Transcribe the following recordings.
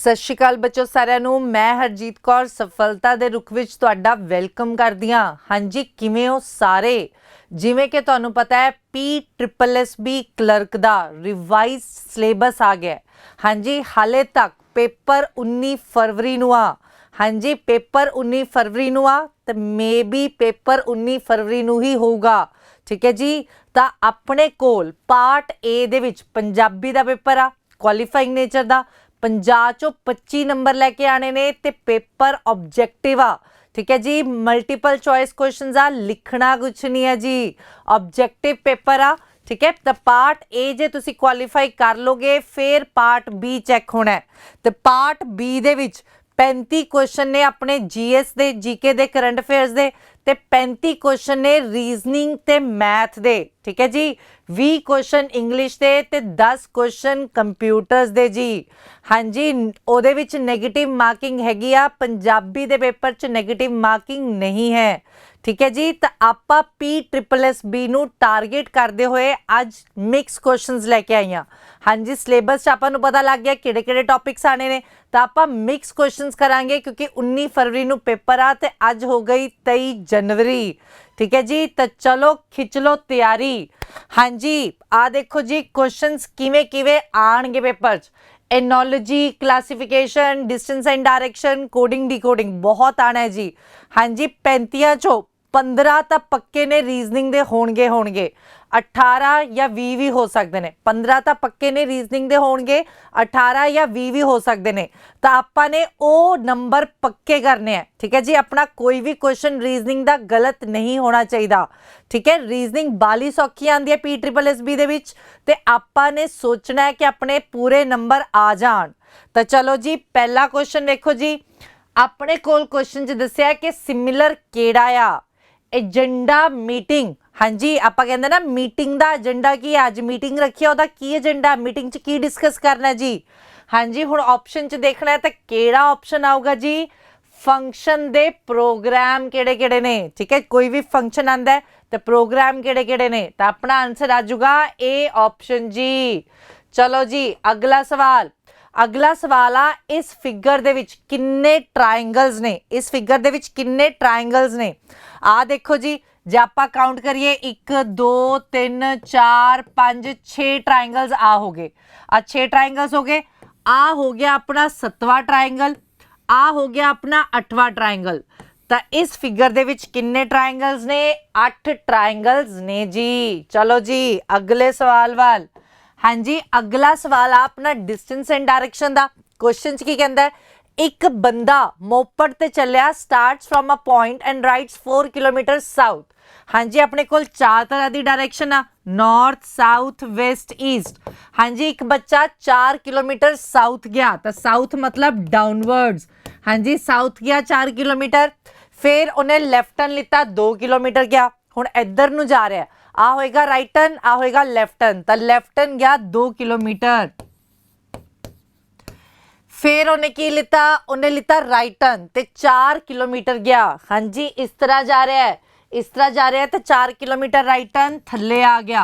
ਸਤਿ ਸ਼੍ਰੀ ਅਕਾਲ ਬੱਚੋ ਸਾਰਿਆਂ ਨੂੰ। ਮੈਂ ਹਰਜੀਤ ਕੌਰ ਸਫਲਤਾ ਦੇ ਰੁਖ ਵਿੱਚ ਤੁਹਾਡਾ ਵੈਲਕਮ ਕਰਦੀ ਹਾਂ। ਹਾਂਜੀ, ਕਿਵੇਂ ਹੋ ਸਾਰੇ? ਜਿਵੇਂ ਕਿ ਤੁਹਾਨੂੰ ਪਤਾ ਹੈ PSSB ਕਲਰਕ ਦਾ ਰਿਵਾਈਜ਼ ਸਿਲੇਬਸ ਆ ਗਿਆ। ਹਾਂਜੀ, ਹਾਲੇ ਤੱਕ ਪੇਪਰ 19 ਫਰਵਰੀ ਨੂੰ ਆ। ਹਾਂਜੀ, ਪੇਪਰ 19 ਫਰਵਰੀ ਨੂੰ ਆ ਤੇ ਮੇ ਬੀ ਪੇਪਰ 19 ਫਰਵਰੀ ਨੂੰ ਹੀ ਹੋਊਗਾ। ਠੀਕ ਹੈ ਜੀ। ਤਾਂ ਆਪਣੇ ਕੋਲ ਪਾਰਟ ਏ ਦੇ ਵਿੱਚ ਪੰਜਾਬੀ ਦਾ ਪੇਪਰ ਆ, ਕੁਆਲੀਫਾਈਂਗ ਨੇਚਰ ਦਾ। 50 ਚੋਂ 25 ਨੰਬਰ ਲੈ ਕੇ ਆਣੇ ਨੇ ਤੇ ਪੇਪਰ ਆਬਜੈਕਟਿਵ ਆ। ਠੀਕ ਹੈ ਜੀ। ਮਲਟੀਪਲ ਚੋਇਸ ਕੁਐਸਚਨਸ ਆ, ਲਿਖਣਾ ਕੁਛ ਨਹੀਂ ਹੈ ਜੀ, ਆਬਜੈਕਟਿਵ ਪੇਪਰ ਆ। ਠੀਕ ਹੈ। ਤਾਂ ਪਾਰਟ ਏ ਜੇ ਤੁਸੀਂ ਕੁਆਲੀਫਾਈ ਕਰ ਲੋਗੇ ਫਿਰ ਪਾਰਟ ਬੀ ਚੈੱਕ ਹੋਣਾ ਹੈ। ਤੇ ਪਾਰਟ ਬੀ ਦੇ ਵਿੱਚ 35 ਕੁਐਸਚਨ ਨੇ ਆਪਣੇ ਜੀਐਸ ਦੇ, ਜੀਕੇ ਦੇ, ਕਰੰਟ ਅਫੇਅਰਸ ਦੇ ਤੇ 35 ਕੁਐਸਚਨ ਨੇ ਰੀਜ਼ਨਿੰਗ ਤੇ ਮੈਥ ਦੇ। ਠੀਕ ਹੈ ਜੀ। 20 ਕੁਐਸਚਨ ਇੰਗਲਿਸ਼ ਦੇ ਤੇ 10 ਕੁਐਸਚਨ ਕੰਪਿਊਟਰਸ ਦੇ ਜੀ। ਹਾਂਜੀ, ਉਹਦੇ ਵਿੱਚ ਨੈਗੇਟਿਵ ਮਾਰਕਿੰਗ ਹੈਗੀ ਆ, ਪੰਜਾਬੀ ਦੇ ਪੇਪਰ 'ਚ ਨੈਗੇਟਿਵ ਮਾਰਕਿੰਗ ਨਹੀਂ ਹੈ। ਠੀਕ ਹੈ ਜੀ। ਤਾਂ ਆਪਾਂ PSSB ਨੂੰ ਟਾਰਗੇਟ ਕਰਦੇ ਹੋਏ ਅੱਜ ਮਿਕਸ ਕੁਐਸਚਨਸ ਲੈ ਕੇ ਆਈਆਂ। ਹਾਂਜੀ, ਸਿਲੇਬਸ 'ਚ ਆਪਾਂ ਨੂੰ ਪਤਾ ਲੱਗ ਗਿਆ ਕਿਹੜੇ ਕਿਹੜੇ ਟੌਪਿਕਸ ਆਣੇ ਨੇ, ਤਾਂ ਆਪਾਂ ਮਿਕਸ ਕੁਐਸਚਨਸ ਕਰਾਂਗੇ ਕਿਉਂਕਿ 19 ਫਰਵਰੀ ਨੂੰ ਪੇਪਰ ਆ ਤੇ ਅੱਜ ਹੋ ਗਈ 23 ਜਨਵਰੀ। ਠੀਕ ਹੈ ਜੀ। ਤਾਂ ਚਲੋ ਖਿੱਚ ਲਓ ਤਿਆਰੀ। ਹਾਂਜੀ, ਆ ਦੇਖੋ ਜੀ ਕੁਐਸਚਨਸ ਕਿਵੇਂ ਕਿਵੇਂ ਆਣਗੇ ਪੇਪਰ 'ਚ। Analogy, classification, distance and direction, coding decoding बहुत आना है जी। हाँ जी, 35 चो 15 तो पक्के ने रीजनिंग दे होणगे 18 या 20 भी हो सकते हैं। 15 तो पक्के ने रीजनिंग दे होणगे, 18 या 20 भी हो सकते हैं। तो आपां ने वो नंबर पक्के करने हैं। ठीक है जी। अपना कोई भी क्वेश्चन रीजनिंग का गलत नहीं होना चाहिए। ठीक है। रीजनिंग बाली सौखी आती है PSSB दे विच ते आपां ने सोचना है कि अपने पूरे नंबर आ जान। तो चलो जी, पहला क्वेश्चन देखो जी। अपने कोल क्वेश्चन च दस्सिया कि सिमिलर केड़ा आ एजेंडा मीटिंग। हाँ जी, आप कहते ना मीटिंग का एजेंडा की है, अज मीटिंग रखी है, वह की एजेंडा, मीटिंग च की डिस्कस करना जी। हाँ जी, हुण ऑप्शन च देखना है तो केड़ा ऑप्शन आऊगा जी? फंक्शन दे प्रोग्राम केड़े केड़े ने। ठीक है। कोई भी फंक्शन आंदा है तो प्रोग्राम केड़े केड़े ने, तो अपना आंसर आ जाऊगा ए ऑप्शन जी। चलो जी, अगला सवाल। अगला सवाल आ, इस फिगर दे विच किन्ने ट्रायंगल्स ने? इस फिगर दे विच किन्ने ट्रायंगल्स ने? आ देखो जी, जे आपां काउंट करिए 1 2 3 4 5 6 ट्रायंगल्स आ हो गए। आ 6 ट्रायंगल्स हो गए। आ हो गया अपना 7वां ट्रायंगल, आ हो गया अपना 8वां ट्रायंगल। तो इस फिगर दे विच किन्ने ट्रायंगल्स ने? 8 ट्रायंगल्स ने जी। चलो जी, अगले सवाल वाल। हाँ जी, अगला सवाल आ अपना डिस्टेंस एंड डायरेक्शन का। क्वेश्चन की कहता है, एक बंदा मोपड़ ते चलिया starts from a point and rights 4 kilometre south. हाँ जी, अपने को 4 तरह की डायरेक्शन आ, नॉर्थ, साउथ, वेस्ट, ईस्ट। हाँ जी, एक बच्चा 4 किलोमीटर साउथ गया, तो साउथ मतलब डाउनवर्ड्स। हाँ जी, साउथ गया 4 किलोमीटर, फिर उन्हें लेफ्ट टर्न लिता 2 किलोमीटर गया। हुण इधर नूं जा रहा है, आ होएगा राइट टर्न, आ होएगा लेफ्ट टर्न, तो लेफ्ट टर्न गया 2 किलोमीटर। फिर उन्हें की लिता? उन्हें लिता राइट टर्न ते 4 किलोमीटर गया। हाँ जी, इस तरह जा रहा है, इस तरह जा रहा है तो 4 किलोमीटर राइट टर्न थल्ले आ गया।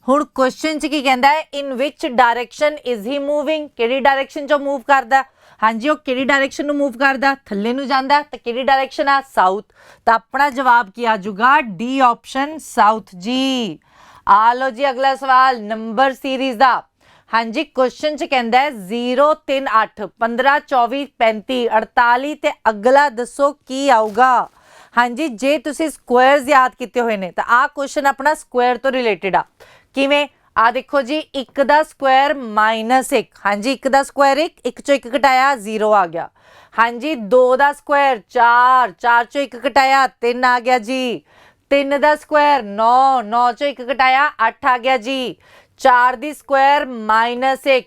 हुण क्वेश्चन च की कहता है, in which direction is he moving? किहड़ी डायरेक्शन चो मूव करदा? हाँ जी, वो किहड़ी डायरेक्शन नूं मूव करदा? थल्ले नूं जांदा, तो किहड़ी डायरेक्शन आ? साउथ। तो अपना जवाब की आ जाऊगा डी ऑप्शन, साउथ जी। आ लो जी, अगला सवाल नंबर सीरीज का। हाँ जी, क्वेश्चन च कहता है 0 3 8 15 24 35 48 ते अगला दसो की आऊगा? हाँ जी, जे तुसी स्क्वायर्स याद किए हुए ने तो आ क्वेश्चन अपना स्क्वायर तो रिलेटेड आ। किवें? आ देखो जी, 1 का स्क्वायर -1। हाँ जी, 1 का स्क्वायर 1, 1 चो 1 घटाया 0 आ गया। हाँ जी, 2 का स्क्वायर 4, 4 चो 1 घटाया 3 आ गया जी। 3 का स्क्वायर 9, 9 चो 1 घटाया 8 आ गया जी। 4 दी स्क्वायर -1,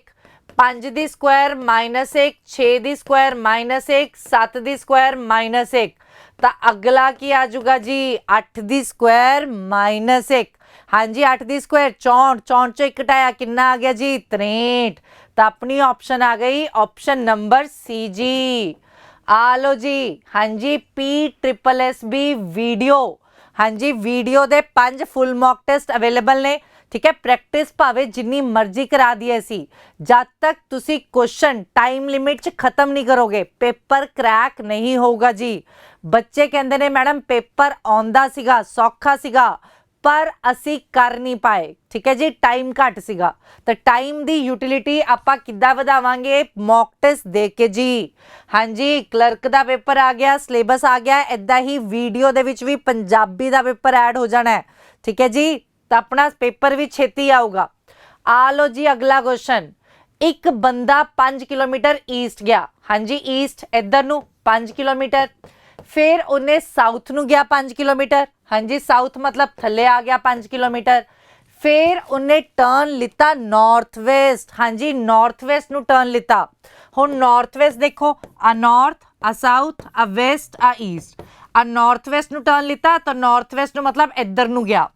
5 दी स्क्वायर -1, 6 दी स्क्वायर -1, 7 दी स्क्वायर -1। तो अगला की आ जाऊगा जी 8 दी स्क्वायर -1। हाँ जी, 8 दी स्क्वायर 64, 64 चो 1 घटाया कितना आ गया जी? 63। तो अपनी ऑप्शन आ गई ऑप्शन नंबर सी जी। आ लो जी। हाँ जी, PSSB वीडियो। हाँ जी वीडियो दे 5 फुल मॉक टेस्ट अवेलेबल ने ठीक है। प्रैक्टिस भावे जिन्नी मर्जी करा दी सी जब तक तुसी क्वेश्चन टाइम लिमिट च खत्म नहीं करोगे पेपर क्रैक नहीं होगा जी। बच्चे कहते ने मैडम पेपर आंदा सीगा सौखा सीगा पर असी कर नहीं पाए ठीक है जी, टाइम घट सीगा। तो टाइम दी यूटिलिटी आपां किद्दां वधावांगे मॉक टेस्ट दे के जी। हाँ जी क्लर्क दा पेपर आ गया, सिलेबस आ गया, इदां ही वीडियो दे विच भी पंजाबी दा पेपर ऐड हो जाना है ठीक है जी। तो अपना पेपर भी छेती आऊगा। आ लो जी अगला क्वेश्चन। एक बंदा 5 किलोमीटर ईस्ट गया, हाँ जी ईस्ट इधर नू 5 किलोमीटर, फिर उन्हें साउथ नू गया 5 किलोमीटर, हाँ जी साउथ मतलब थले आ गया 5 किलोमीटर, फिर उन्हें टर्न लिता नॉर्थ वेस्ट, हाँ जी नॉर्थ वेस्ट नू टर्न लिता। हुण नॉर्थ वेस्ट देखो आ नॉर्थ आ साउथ आ वेस्ट आ ईस्ट, आ नॉर्थ वेस्ट नू टर्न लिता तो नॉर्थ वेस्ट नू मतलब इधर नू गया।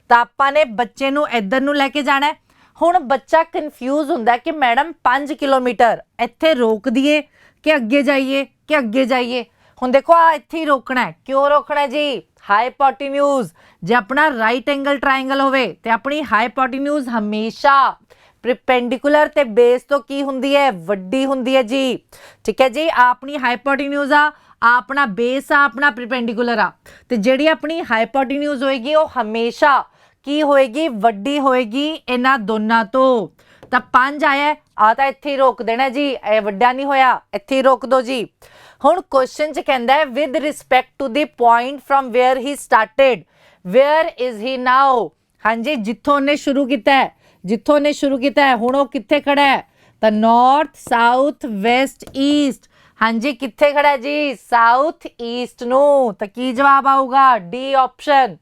तो आपां ने बच्चे नू इधर नू लेके जाना है। हुण बच्चा कन्फ्यूज हुंदा कि मैडम 5 किलोमीटर इत्थे रोक दिए कि अगे जाइए कि अगे जाइए। हुण देखो आ इत्थे ही रोकना है, क्यों रोकना है जी? हाइपोटेन्यूज जे अपना राइट एंगल ट्रायंगल होवे ते अपनी हाइपोटेन्यूज हमेशा परपेंडिकुलर ते बेस तो की हुंदी है वड्डी हुंदी है जी ठीक है जी। आ अपनी हाइपोटेन्यूज आ अपना बेस आ अपना परपेंडिकुलर आ ते जेड़ी अपनी हाइपोटेन्यूज होएगी वो हमेशा की होएगी वड्डी होएगी इन्हां दोनां तो। तो 5 आया आ तो इत्थे ही रोक देना जी, ए वड्डा नहीं होया इत्थे ही रोक दो जी। हुण क्वेश्चन च कहंदा है with respect to the point from where he started where is he now. हाँ जी जिथों ने शुरू किया है, जिथों ने शुरू किया है हुण वो कित्थे खड़ा है? तो नॉर्थ साउथ वेस्ट ईस्ट, हाँ जी कित्थे खड़ा है जी? साउथ ईस्ट नू। तो की जवाब आऊगा? D option.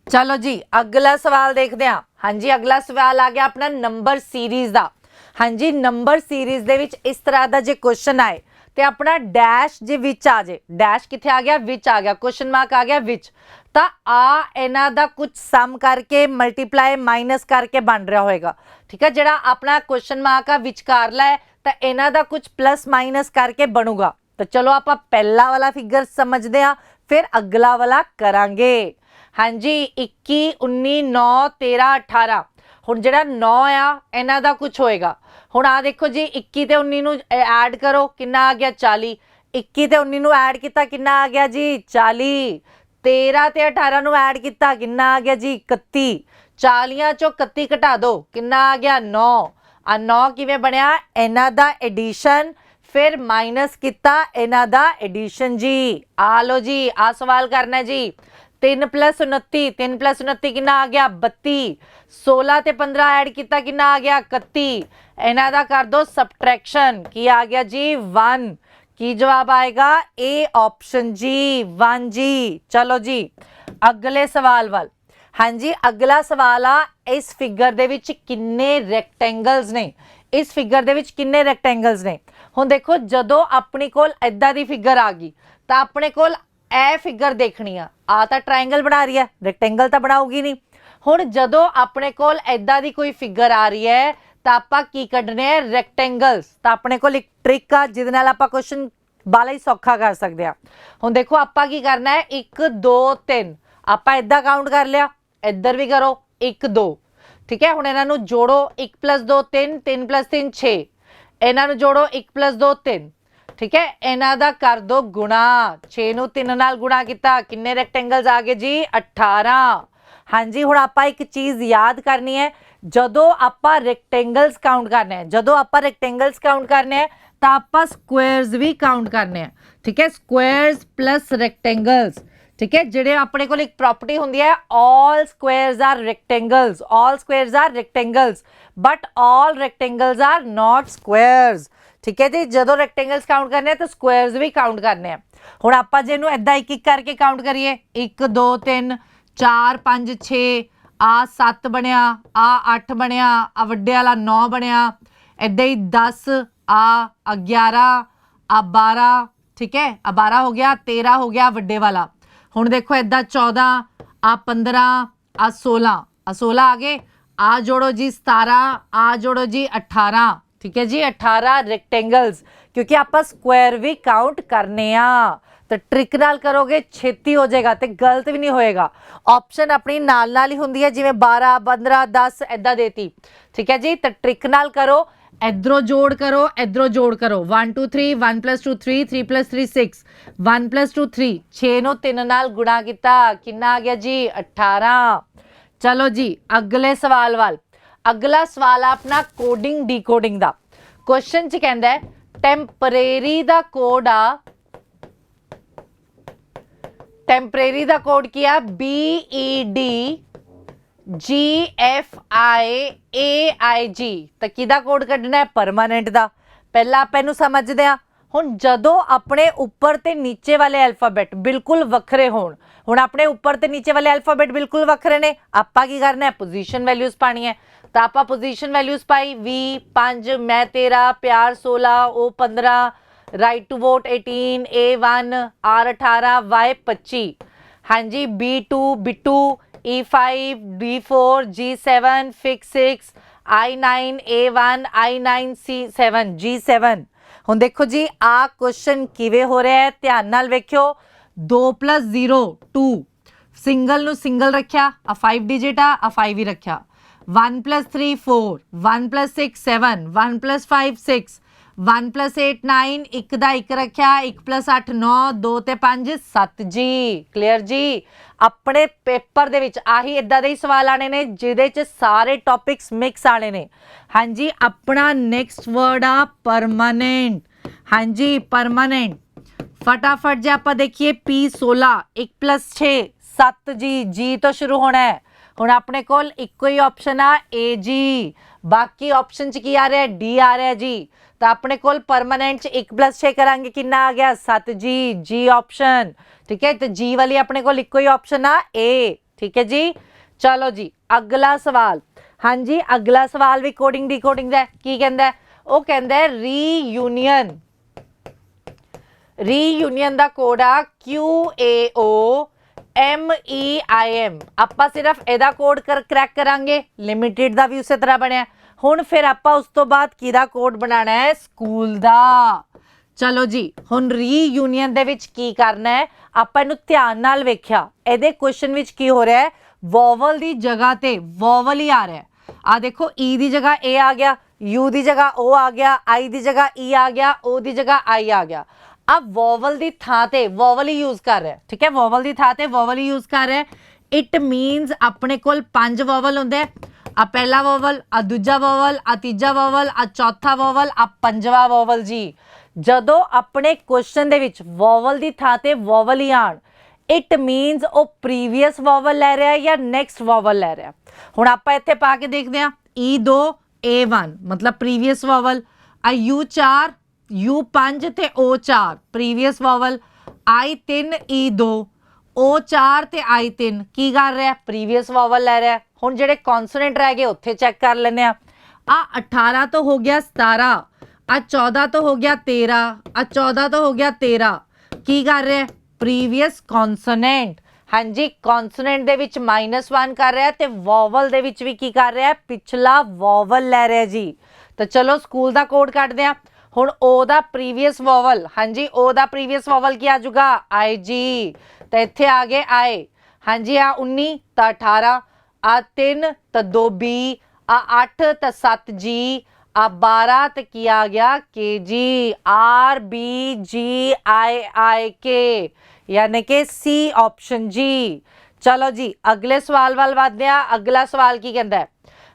चलो जी अगला सवाल देखते हैं। हाँ जी अगला सवाल आ गया अपना नंबर सीरीज का। हाँ जी नंबर सीरीज दे विच इस तरह का जो क्वेश्चन आए तो अपना डैश जे विच आ जाए, डैश किथे आ गया? विच आ गया, क्वेश्चन मार्क आ गया विच। तो आ इन्हां दा कुछ सम करके मल्टीप्लाई माइनस करके बन रहा होएगा ठीक है। जिहड़ा अपना क्वेश्चन मार्क आ विचकारला है तो इन्हां दा कुछ प्लस माइनस करके बनूगा। तो चलो आप पहला वाला फिगर समझते हैं फिर अगला वाला करांगे। हाँ जी 21 19 9 13 18 हुण जिहड़ा 9 आ इन्हां दा कुछ होएगा। हुण आ देखो जी 21 ते 19 नू ऐड करो कितना आ गया 40, 21 ते 19 नू ऐड किया कितना आ गया जी 40, 13 ते 18 नू ऐड किया कितना आ गया जी 31, 40 चों 31 घटा दो कितना आ गया 9। आ 9 किवें बनया? इन्हां दा एडिशन फिर माइनस किया इन्हां दा एडिशन जी। आ लो जी आ सवाल करना है जी। 3 + 29, 3 + 29 कितना आ गया 32, 16 ते 15 ऐड किया कितना आ गया 31, इन्हां दा कर दो सबट्रैक्शन की आ गया जी 1। की जवाब आएगा? ए ऑप्शन जी 1 जी। चलो जी अगले सवाल वाल। हाँ जी अगला सवाल आ इस फिगर दे विच किन्ने रैक्टेंगल्स ने, इस फिगर दे विच किन्ने रैक्टेंगल्स ने। हुण देखो जदों अपने कोल इदां दी फिगर आ गई तो अपने कोल ए फिगर देखनी आ तो ट्रायंगल बना रही है रैक्टेंगल तो बनाऊगी नहीं। हुण जदों अपने कोल इदां दी कोई फिगर आ रही है तो आपां की कढने हैं? रैक्टेंगल्स। तो अपने कोल एक ट्रिक आ जिहदे नाल आपां क्वेश्चन बाला ही सौखा कर सकते हैं। हुण देखो आपां की करना है 1 2 3 आपां इदां काउंट कर लिया, इधर भी करो 1 2 ठीक है। हुण इन्हां नूं जोड़ो 1 + 2 3, 3 + 3 6, इन्हां नूं जोड़ो 1 + 2 3 ठीक है। इन्हां दा कर दो गुणा, 6 नूं 3 नाल गुणा किया किन्ने रैक्टेंगल्स आ गए जी 18। हाँ जी हुण आपां एक चीज़ याद करनी है जदों आपां रैक्टेंगल्स काउंट करने हैं, जदों आपां रैक्टेंगल्स काउंट करने हैं तो आपां स्क्वायर्स भी काउंट करने हैं ठीक है। स्क्वायर्स प्लस रैक्टेंगल्स ठीक है। जिहड़े अपने कोल एक प्रॉपर्टी हुंदी है all squares are rectangles, all squares are rectangles but all rectangles are not squares ठीक है जी। जदों रैक्टेंगल्स काउंट करने हैं तो स्क्वायर्स भी काउंट करने हैं। हुण आपां जे इहनूं इदां एक एक करके काउंट करिए 1 2 3 4 5 6 आ 7 बनया, आ 8 बनया, आ वड्डे वाला 9 बनया, इदां ही 10 आ 11 आ 12 ठीक है। आ 12 हो गया, 13 हो गया वड्डे वाला। हुण देखो इदां 14 आ 15 आ 16 आ गए। आ जोड़ो जी 17, आ जोड़ो जी 18 ठीक है जी। 18 रैक्टेंगल्स क्योंकि आप स्क्वायर भी काउंट करने आ। तो ट्रिक नाल करोगे छेती हो जाएगा तो गलत भी नहीं होएगा। ऑप्शन अपनी नाल ही होंदी है, जिवें 12 15 10 ऐदा देती, ठीक है जी। तो ट्रिक नाल करो, इधरों जोड़ करो, इधरों जोड़ करो। 1 2 3 1 + 2 3 3 + 3 6 1 + 2 3 6 ਨੂੰ 3 ਨਾਲ ਗੁਣਾ ਕੀਤਾ, ਕਿੰਨਾ आ गया जी 18। चलो जी अगले सवाल वाल। अगला सवाल अपना कोडिंग डीकोडिंग दा। क्वेश्चन च कहंदा है टैंपरेरी दा कोड आ, टैंपरेरी दा कोड की आ BED GFIAIG। तो किदा कोड कढना है परमानेंट दा। पहला आप इनू समझदे आ। हुण जदों अपने ऊपर ते नीचे वाले अल्फाबेट बिल्कुल वखरे होण, हुण अपने ऊपर ते नीचे वाले अल्फाबेट बिल्कुल वखरे ने, आपां की करना है पोजीशन वैल्यूज पानी है। तो आपां पोजीशन वैल्यूज पाई V 5 मैं 13 प्यार 16 O 15 right to vote 18 A1 R 18 Y 25। हाँ जी B2 Bittu E5 D4 G7 Fix 6 I9 A1 I9 C7 G7। ਹੁਣ ਦੇਖੋ ਜੀ ਆ क्वेश्चन किवें हो रहा है, ध्यान नाल वेखियो। 2 + 0 2 सिंगल नु सिंगल रखिया, आ 5 डिजिट आ 5 ही रखिया। 1 + 3 4 1 + 6 7 1 + 5 6 1 + 8 9 1 ਦਾ 1 रखिया, 1 + 8 9 2 ਤੇ 5 7 जी। क्लीयर जी। अपने पेपर दे विच आही इदां दे सवाल आने ने जिहदे च सारे टॉपिक्स मिक्स आने ने। हाँ जी अपना नेक्स्ट वर्ड आ परमानेंट। हाँ जी परमानेंट। फटाफट जे आपां देखिए P16 1 + 6 7 जी तो शुरू होना है। हुण अपने कोल इक्को ही ऑप्शन आ A जी, बाकी ऑप्शन च की आ रहा है D आ रहा है जी। तो अपने कोल परमानेंट च 1 + 6 करांगे कितना आ गया 7 जी ऑप्शन, ठीक है। तो जी वाली अपने कोल इक्को ही ऑप्शन आ A, ठीक है जी। चलो जी अगला सवाल। हाँ जी अगला सवाल भी कोडिंग डीकोडिंग दा की कहंदा है, वो कहंदा है रीयूनियन। रीयूनियन दा कोड आ QAOMEIM। आपां सिर्फ एदा कोड क्रैक करांगे, लिमिटेड दा भी उसे तरह बनया। हुण फिर आपां उस तो बाद किहदा कोड बनाना है स्कूल दा। चलो जी हुण रीयूनियन दे विच की करना है, आपां इहनूं ध्यान नाल वेखिया। इहदे क्वेश्चन विच की हो रहा है, वोवल दी जगह ते वोवल ही आ रहा है। आ देखो E दी जगह A आ गया, U दी जगह O आ गया, I दी जगह E आ गया, O दी जगह I आ गया। अब वोवल दी थां ते वोवल ही यूज कर रहा है, ठीक है। वोवल दी थां ते वोवल ही यूज कर रहा है। इट मीनस अपने कोल 5 वोवल होंदे। आ पहला वोवल, आ दूजा वोवल, आ तीजा वोवल, आ चौथा वोवल, आ पंजवा वोवल जी। जदों अपने क्वेश्चन दे विच वोवल दी थां ते वोवल ही आण, इट मीनस वो प्रीवियस वोवल लै रहा है या नैक्सट वोवल लै रहा है। हुण आपां इत्थे पा के देखदे हां E2 A1 मतलब प्रीवियस वोवल, आ U4 U5 ते O4 previous vowel, I3 E2 O4 ते I3 की कर रहा है प्रीवियस वोवल लै रहा है। हुण जिहड़े कॉन्सोनेंट रह गए उत्थे चैक कर लैंदे आ 18 तो हो गया 17, आ 14 तो हो गया 13, आ 14 तो हो गया 13, की कर रहा है प्रीवियस कॉन्सोनेंट। हाँ जी कॉन्सोनेंट दे विच -1 कर रहा है ते वोवल दे विच भी की कर रहा है पिछला वोवल लै रहा है जी। तो चलो स्कूल दा कोड कटदे आ। हुण O दा प्रीवियस वोवल, हाँ जी O दा प्रीवियस वोवल की आ जाऊगा I जी। तो इत्थे आ गए I। हाँ जी आ 19 तो 18, आ 3 तो 2 B, आ 8 तो 7 G, आ 12 तो की आ गया K जी। RBGIIK यानी कि C ऑप्शन जी। चलो जी अगले सवाल वाल वधदे आ। अगला सवाल की कहंदा है,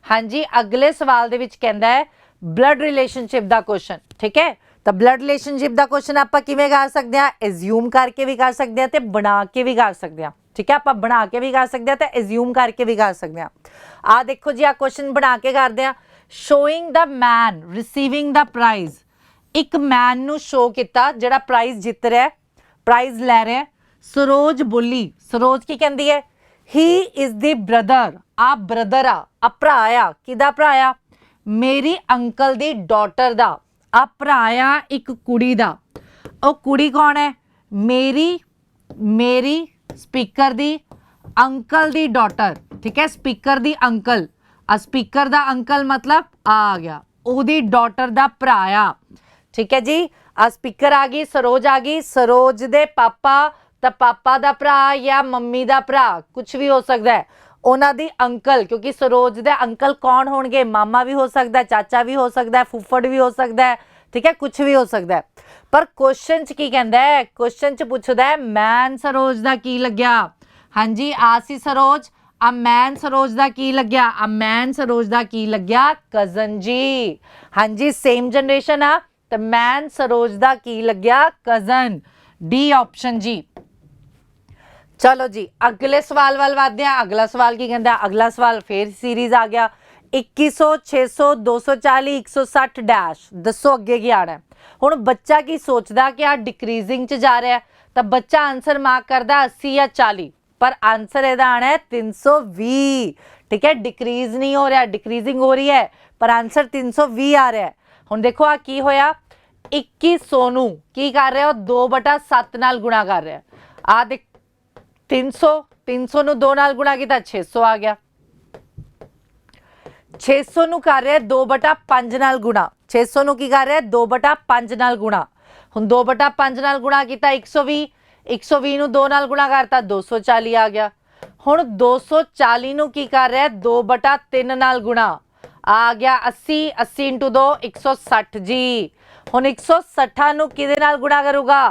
हाँ जी अगले सवाल दे विच कहंदा है ब्लड रिलेशनशिप दा क्वेश्चन, ठीक है। तो ब्लड रिलेशनशिप दा क्वेश्चन आपां किवें कर सकदे आ, एज्यूम करके भी कर सकदे आ ते बना के भी कर सकदे आ, ठीक है। आपां बना के भी कर सकदे आ ते एज्यूम करके भी कर सकदे आ। आ देखो जी आ क्वेश्चन बना के करदे आ। Showing the man receiving the prize. एक मैन नू शो किया जिहड़ा प्राइज जित रहा है, प्राइज लै रहा है। सरोज बोली, सरोज की कहंदी है ही इज द ब्रदर, आ ब्रदर आ भरा आ, किदा भरा आ मेरी अंकल दी डॉटर दा, आ भरा आ एक कुड़ी दा। ओ कुड़ी कौन है मेरी स्पीकर दी अंकल दी डॉटर, ठीक है। स्पीकर दी अंकल, आ स्पीकर दा अंकल मतलब आ गया ओदी डॉटर दा भरा आ। ठीक है जी। आ स्पीकर आ गई, सरोज आ गई। सरोज दे पापा, तो पापा दा भरा या मम्मी दा भरा कुछ भी हो सकता है। उन्हां दी अंकल, क्योंकि सरोज दे अंकल कौन होणगे? मामा भी हो सकता है, चाचा भी हो सकता है, फुफड़ भी हो सकता है, ठीक है, कुछ भी हो सकता है। पर क्वेश्चन च की कहंदा है? क्वेश्चन च पुछदा है मैन सरोज दा की लग्या। हाँ जी, आसी सरोज। आ मैन सरोज दा की लग्या? आ मैन सरोज दा की लग्या? कजन जी। हाँ जी, सेम जनरेशन आ, तो मैन सरोज दा की लग्या? कजन। डी ऑप्शन जी। चलो जी, अगले सवाल वाल वादे हैं। अगला सवाल की कहता है? अगला सवाल फिर सीरीज आ गया। 2100, 600, 240, 160 डैश। दसो अगे की आना है। हुण बच्चा की सोचदा कि आ डिक्रीजिंग च जा रहा है, तो बच्चा आंसर मार्क करदा 80 या 40, पर आंसर ਇਹਦਾ आना है 320। ठीक है, डिक्रीज नहीं हो रहा, डिक्रीजिंग हो रही है, पर आंसर 320 आ रहा है। हुण देखो आ की होया, 2100 ਨੂੰ ਕੀ ਕਰ ਰਿਹਾ? 2/7 ਨਾਲ ਗੁਣਾ ਕਰ ਰਿਹਾ। ਆ ਦੇਖ 300 ਨੂੰ 2 ਨਾਲ ਗੁਣਾ ਕੀਤਾ 600 ਆ ਗਿਆ। 600 ਨੂੰ ਕਰ ਰਿਹਾ 2/5 ਨਾਲ ਗੁਣਾ। 600 ਨੂੰ ਕੀ ਕਰ ਰਿਹਾ? 2/5 ਨਾਲ ਗੁਣਾ। ਹੁਣ 2/5 ਨਾਲ ਗੁਣਾ ਕੀਤਾ 120, 120 ਨੂੰ 2 ਨਾਲ ਗੁਣਾ ਕਰਤਾ 240 ਆ ਗਿਆ। ਹੁਣ 240 ਨੂੰ ਕੀ ਕਰ ਰਿਹਾ? 2/3 ਨਾਲ ਗੁਣਾ ਆ ਗਿਆ 80, 80 × 2 160 ਜੀ। ਹੁਣ 160 ਨੂੰ ਕਿਹਦੇ ਨਾਲ ਗੁਣਾ ਕਰੂਗਾ?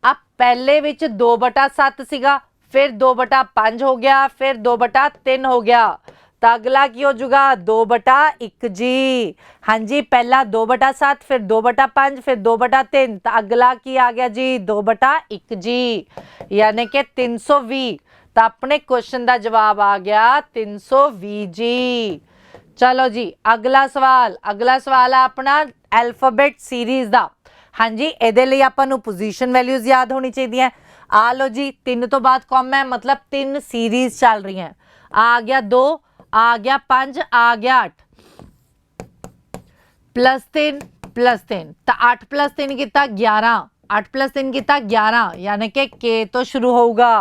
ਆ ਪਹਿਲੇ ਵਿੱਚ 2/7 ਸੀਗਾ, फिर 2/5 हो गया, फिर 2/3 हो गया, तो अगला की हो जाएगा 2/1 जी। हाँ जी, पहला 2/7, फिर 2/5, फिर 2/3, तो अगला की आ गया जी 2/1 जी, यानी कि 320। तो अपने क्वेश्चन का जवाब आ गया 320 जी। चलो जी, अगला सवाल है अपना एल्फाबेट सीरीज का। हाँ जी, ये आपां नूं पोजीशन वैल्यूज याद होनी चाहिए। आ लो जी, 3 तो बाद कॉम है, मतलब 3 सीरीज चल रही हैं। आ गया 2, आ गया 5, आ गया 8, +3 +3, तो 8 + 3 कितना 11, 8 + 3 कितना 11, यानी कि के तो शुरू होगा।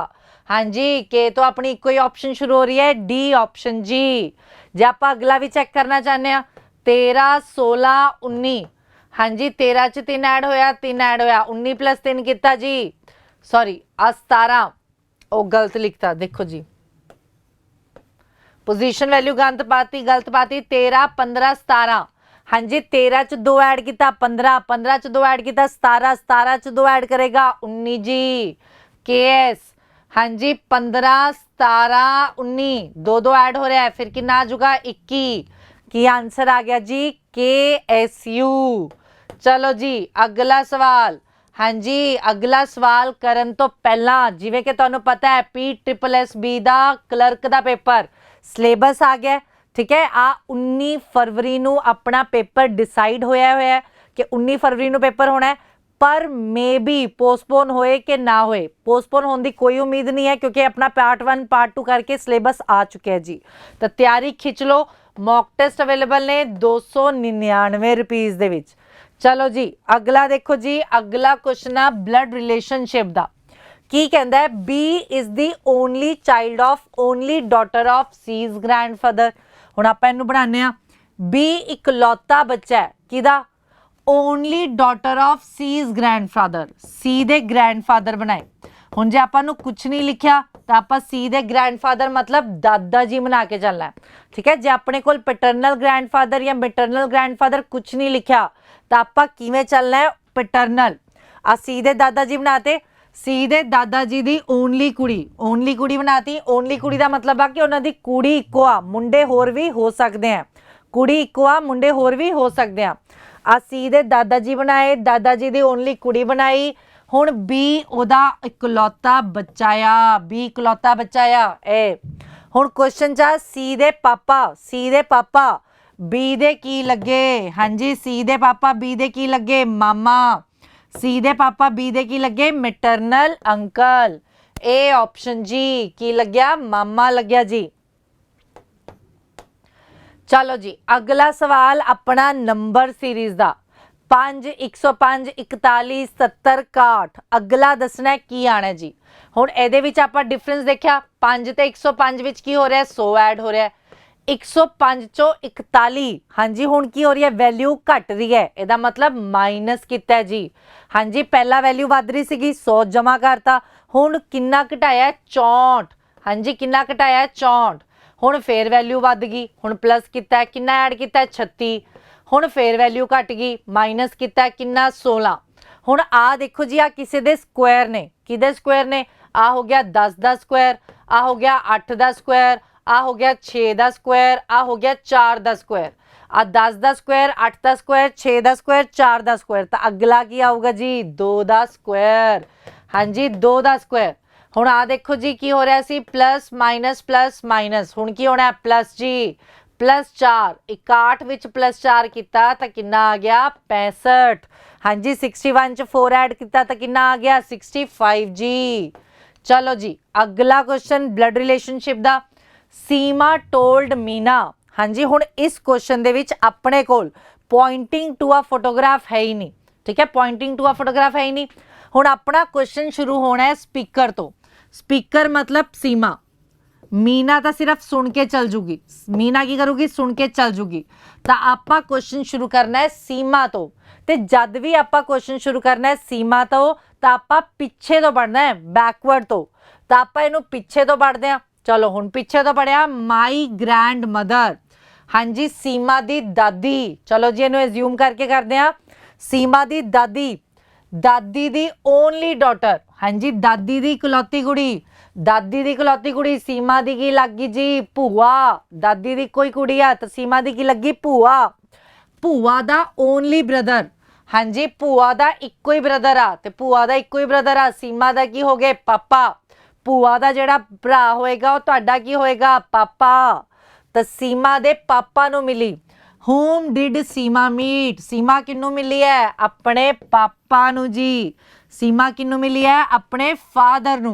हाँ जी, के तो अपनी कोई ऑप्शन शुरू हो रही है, डी ऑप्शन जी। जे आप अगला भी चेक करना चाहते हैं, 13 16 19। हाँ जी, 13 च 3 ऐड होया, 3 ऐड होया, 19 + 3 कितना जी, सॉरी आ 17, ओ गलत लिखता, देखो जी पोजीशन वैल्यू गलत पाती 13 15 17। हाँ जी, 13 च 2 ऐड किया 15, 15 च 2 ऐड किया 17, 17 च 2 ऐड करेगा 19 जी। के एस, हाँ जी 15 17 19, 2 ऐड हो रहा है, फिर कितना आ जाएगा 21, की आंसर आ गया जी के एस यू। चलो जी, अगला सवाल। हाँ जी, अगला सवाल करन तो पहला जिवें कि तुहानूं पता है PSSB दा क्लर्क दा पेपर सिलेबस आ गया। ठीक है, आ 19 फरवरी नूं अपना पेपर डिसाइड होया है कि 19 फरवरी नूं पेपर होना है, पर मे बी पोस्टपोन होए कि ना होए। पोस्टपोन होने की कोई उम्मीद नहीं है, क्योंकि अपना पार्ट 1 पार्ट 2 करके सिलेबस आ चुके हैं जी। तो तैयारी खिंच लो, मॉक टेस्ट अवेलेबल ने 299 रुपीज़ दे विच। चलो जी, अगला देखो जी, अगला क्वेश्चन है ब्लड रिलेशनशिप दा। की कहता है? B is the only child of only daughter of C's grandfather. हुण आपां इहनूं बनाने आ, बी इकलौता बच्चा है किदा? Only daughter of C's grandfather, C दे ग्रैंडफादर बनाए। हुण जे आपां नूं कुछ नहीं लिखिया तो आपां सी दे ग्रैंडफादर मतलब दादा जी बना के चलना है। ठीक है, जे अपने कोल पैटर्नल ग्रैंडफादर या मैटरनल ग्रैंडफादर कुछ नहीं लिखिया तो आपां किवें चलना है? पैटर्नल। आ सी दे दादा जी बनाते, सी दे दादा जी दी ओनली कुड़ी बनाती। ओनली कुड़ी का मतलब आ कि उन्हां दी कुड़ी इक्को आ, मुंडे होर भी हो सकते हैं। कुड़ी इक्को आ, मुंडे होर भी हो सकते हैं। आ सी दे दादा जी बनाए, दादा जी दी ओनली कुड़ी बनाई। हुण बी ओदा इकलौता बच्चा आ, बी इकलौता बच्चा आ ए। हुण क्वेश्चन चा सी दे पापा बी दे की लगे? हाँ जी, सी दे पापा बी दे की लगे? मामा। सी दे पापा बी दे की लगे? Maternal uncle. ए ऑप्शन जी, की लग्या? मामा लग्या जी। चलो जी, अगला सवाल अपना नंबर सीरीज का। 5 105 41 70 61। अगला दसना है की आना जी। हुण इहदे विच आपां डिफरेंस देखिया, 5 ते 105 विच की हो रहा है? 100 ऐड हो रहा है। 105 ਚੋਂ 41। ਹਾਂਜੀ ਹੁਣ ਕੀ ਹੋ ਰਹੀ ਹੈ, ਵੈਲਿਊ ਘਟ ਰਹੀ ਹੈ, ਇਹਦਾ ਮਤਲਬ ਮਾਈਨਸ ਕੀਤਾ ਹੈ ਜੀ। ਹਾਂਜੀ ਪਹਿਲਾ ਵੈਲਿਊ ਵੱਧ ਰਹੀ ਸੀਗੀ, 100 ਜਮਾ ਕਰਤਾ, ਹੁਣ ਕਿੰਨਾ ਘਟਾਇਆ, 64। ਹਾਂਜੀ ਕਿੰਨਾ ਘਟਾਇਆ, 64। ਹੁਣ ਫੇਰ ਵੈਲਿਊ ਵੱਧ ਗਈ, ਹੁਣ ਪਲੱਸ ਕੀਤਾ, ਕਿੰਨਾ ਐਡ ਕੀਤਾ, 36। ਹੁਣ ਫੇਰ ਵੈਲਿਊ ਘਟ ਗਈ, ਮਾਈਨਸ ਕੀਤਾ, ਕਿੰਨਾ, 16। ਹੁਣ ਆ ਦੇਖੋ ਜੀ, ਆ ਕਿਸੇ ਦੇ ਸਕੁਆਇਰ ਨੇ, ਕਿਹਦੇ ਸਕੁਆਇਰ ਨੇ, ਆ ਹੋ ਗਿਆ 10 ਦਾ ਸਕੁਆਇਰ, ਆ ਹੋ ਗਿਆ 8 ਦਾ ਸਕੁਆਇਰ, ਆ ਹੋ ਗਿਆ 6 ਦਾ ਸਕੁਆਇਰ, ਆ ਹੋ ਗਿਆ 4 ਦਾ ਸਕੁਆਇਰ। ਆ 10 ਦਾ ਸਕੁਆਇਰ, 8 ਦਾ ਸਕੁਆਇਰ, 6 ਦਾ ਸਕੁਆਇਰ, 4 ਦਾ ਸਕੁਆਇਰ, ਤਾਂ ਅਗਲਾ ਕੀ ਆਊਗਾ ਜੀ, 2 ਦਾ ਸਕੁਆਇਰ। ਹਾਂਜੀ 2 ਦਾ ਸਕੁਆਇਰ। ਹੁਣ ਆ ਦੇਖੋ ਜੀ ਕੀ ਹੋ ਰਿਹਾ ਸੀ, ਪਲੱਸ ਮਾਈਨਸ, ਹੁਣ ਕੀ ਹੋਣਾ, ਪਲੱਸ ਜੀ, +4। 61 ਵਿੱਚ +4 ਕੀਤਾ ਤਾਂ ਕਿੰਨਾ ਆ ਗਿਆ, 65। ਹਾਂਜੀ 61 ਚ 4 ਐਡ ਕੀਤਾ ਤਾਂ ਕਿੰਨਾ ਆ ਗਿਆ, 65 ਜੀ। ਚਲੋ ਜੀ ਅਗਲਾ ਕੁਐਸਚਨ ਬਲੱਡ ਰਿਲੇਸ਼ਨਸ਼ਿਪ ਦਾ। ਸੀਮਾ ਟੋਲਡ ਮੀਨਾ। ਹਾਂਜੀ ਹੁਣ ਇਸ ਕੁਐਸਚਨ ਦੇ ਵਿੱਚ ਆਪਣੇ ਕੋਲ ਪੋਇੰਟਿੰਗ ਟੂ ਅ ਫੋਟੋਗ੍ਰਾਫ ਹੈ ਹੀ ਨਹੀਂ, ਠੀਕ ਹੈ, ਪੋਇੰਟਿੰਗ ਟੂ ਅ ਫੋਟੋਗ੍ਰਾਫ ਹੈ ਹੀ ਨਹੀਂ। ਹੁਣ ਆਪਣਾ ਕੁਐਸਚਨ ਸ਼ੁਰੂ ਹੋਣਾ ਹੈ ਸਪੀਕਰ ਤੋਂ। ਸਪੀਕਰ ਮਤਲਬ ਸੀਮਾ, मीना तो सिर्फ सुन के चल जूगी, मीना की करूगी, सुन के चल जूगी। तो आप क्वेश्चन शुरू करना है सीमा तो, ते जद भी आप क्वेश्चन शुरू करना है सीमा तो आप पिछे तो पढ़ना है, बैकवर्ड तो आप इनू पिछे तो पढ़ते हैं। चलो हुण पिछे तो पढ़िया, माई ग्रैंड मदर। हाँ जी सीमा दी दादी। चलो जी इनू एज्यूम करके करते हैं, सीमा दी दादी, दादी दी ओनली डॉटर। हाँ जी दादी दी इकलौती कुड़ी, दादी दी इकलौती कुड़ी, सीमा दी की लग गई जी भूआ। दादी दी कोई कुड़ी है तो सीमा दी की लगी भूआ। भूआ दा ओनली ब्रदर। हाँ जी भूआ दा इक्को ही ब्रदर आ, ते भूआ दा इक्को ही ब्रदर आ, सीमा दा की हो गए पापा। भूआ दा जेड़ा भरा होएगा वो तुहाडा की होएगा, पापा। तो सीमा दे पापा नू मिली। Whom did Seema meet? Seema किन्नू मिली है, अपने पापा नू जी। सीमा किन्नू मिली है, अपने फादर नू।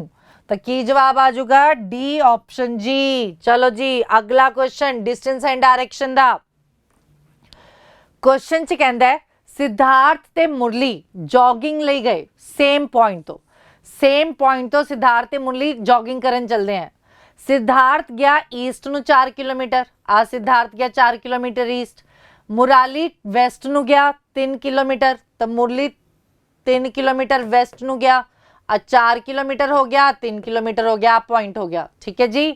तो की जवाब आ जाऊगा, डी ऑप्शन जी। चलो जी अगला क्वेश्चन डिस्टेंस एंड डायरेक्शन दा। क्वेश्चन च कहंदा है सिद्धार्थ ते मुरली जॉगिंग लई गए सेम पॉइंट तो सिद्धार्थ ते मुरली जॉगिंग करन चलदे हैं। सिद्धार्थ गया ईस्ट नू 4 किलोमीटर, आ सिद्धार्थ गया 4 किलोमीटर ईस्ट। मुराली वैस्ट नू गया 3 किलोमीटर, तो मुरली 3 किलोमीटर वैस्ट नू गया। 4 किलोमीटर हो गया, 3 किलोमीटर हो गया, पॉइंट हो गया, ठीक है जी।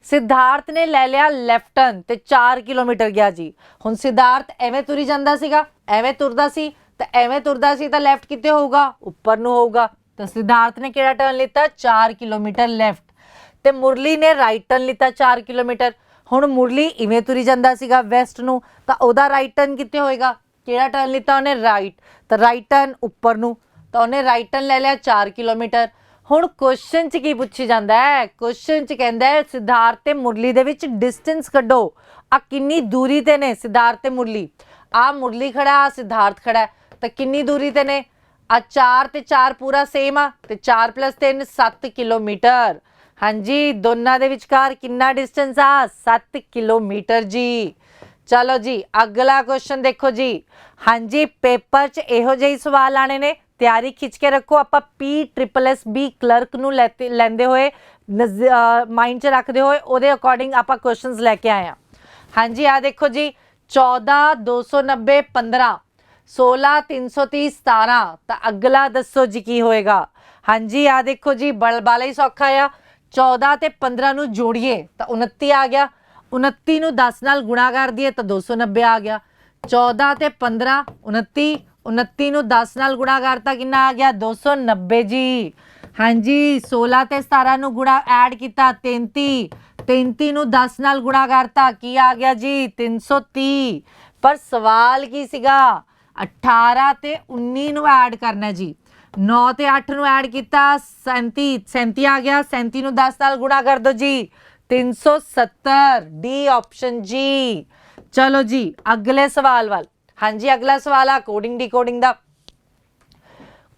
सिद्धार्थ ने ले लिया लेफ्ट टर्न ते 4 किलोमीटर गया जी। हुण सिद्धार्थ एवें तुरी जांदा सीगा, एवें तुरदा सी, ते एवें तुरदा सी तां लेफ्ट किते होऊगा, उपर नू होऊगा। तो सिद्धार्थ ने किहड़ा टर्न लिता, 4 किलोमीटर लेफ्ट। ते मुरली ने राइट टर्न लिता 4 किलोमीटर। हुण मुरली इवें तुरी जांदा सीगा वैस्ट नू, तां ओहदा राइट टर्न किते होएगा, किहड़ा टर्न लिता उहने, राइट। तो राइट टर्न उपर नू, तो उन्हें राइट टर्न ले लिया 4 किलोमीटर। हुण क्वेश्चन च की पूछी जांदा है, क्वेश्चन च कहंदा है सिद्धार्थ ते मुरली दे विच डिस्टेंस कड्ढो। आ किन्नी दूरी ते ने सिद्धार्थ ते मुरली, आ मुरली खड़ा, आ सिद्धार्थ खड़ा है, तो किन्नी दूरी ते ने, आ 4 ते 4 पूरा सेम आ, ते 4 + 3 7 किलोमीटर। हाँ जी दोनों दे विचकार किन्ना डिस्टेंस आ, 7 किलोमीटर जी। चलो जी अगला क्वेश्चन देखो जी। हाँ जी पेपर च इहो ਜਿਹੇ सवाल आने ने, तैयारी खिंच के रखो। आप PSSB क्लर्क नू लेंदे होए माइंड च रखते हुए ਉਹਦੇ अकॉर्डिंग आप क्वेश्चंस लेके आए हैं। हाँ जी आ देखो जी 14 290 15 16 330 17, तो अगला दसो जी की होएगा। हाँ जी आ देखो जी बाला ही सौखा आ, 14 ते 15 नू जोड़िए तो 29 आ गया, 29 नू 10 नाल गुणा कर दिए तो 290 आ गया। 14 ते 15 29, 29 नू 10 नाल गुणा करता कितना आ गया, 290 जी। हाँ जी 16 ते 17 नू गुणा ऐड किया 33, 33 नू 10 नाल गुणा करता की आ गया जी 330। पर सवाल की सीगा 18 ते 19 नू ऐड करना जी, 9 ते 8 नू ऐड किया 37, 37 आ गया, 37 नू 10 नाल गुणा कर दो जी 370, डी ऑप्शन जी। चलो जी अगले सवाल वाल। हाँ जी अगला सवाल है कोडिंग डिकोडिंग दा।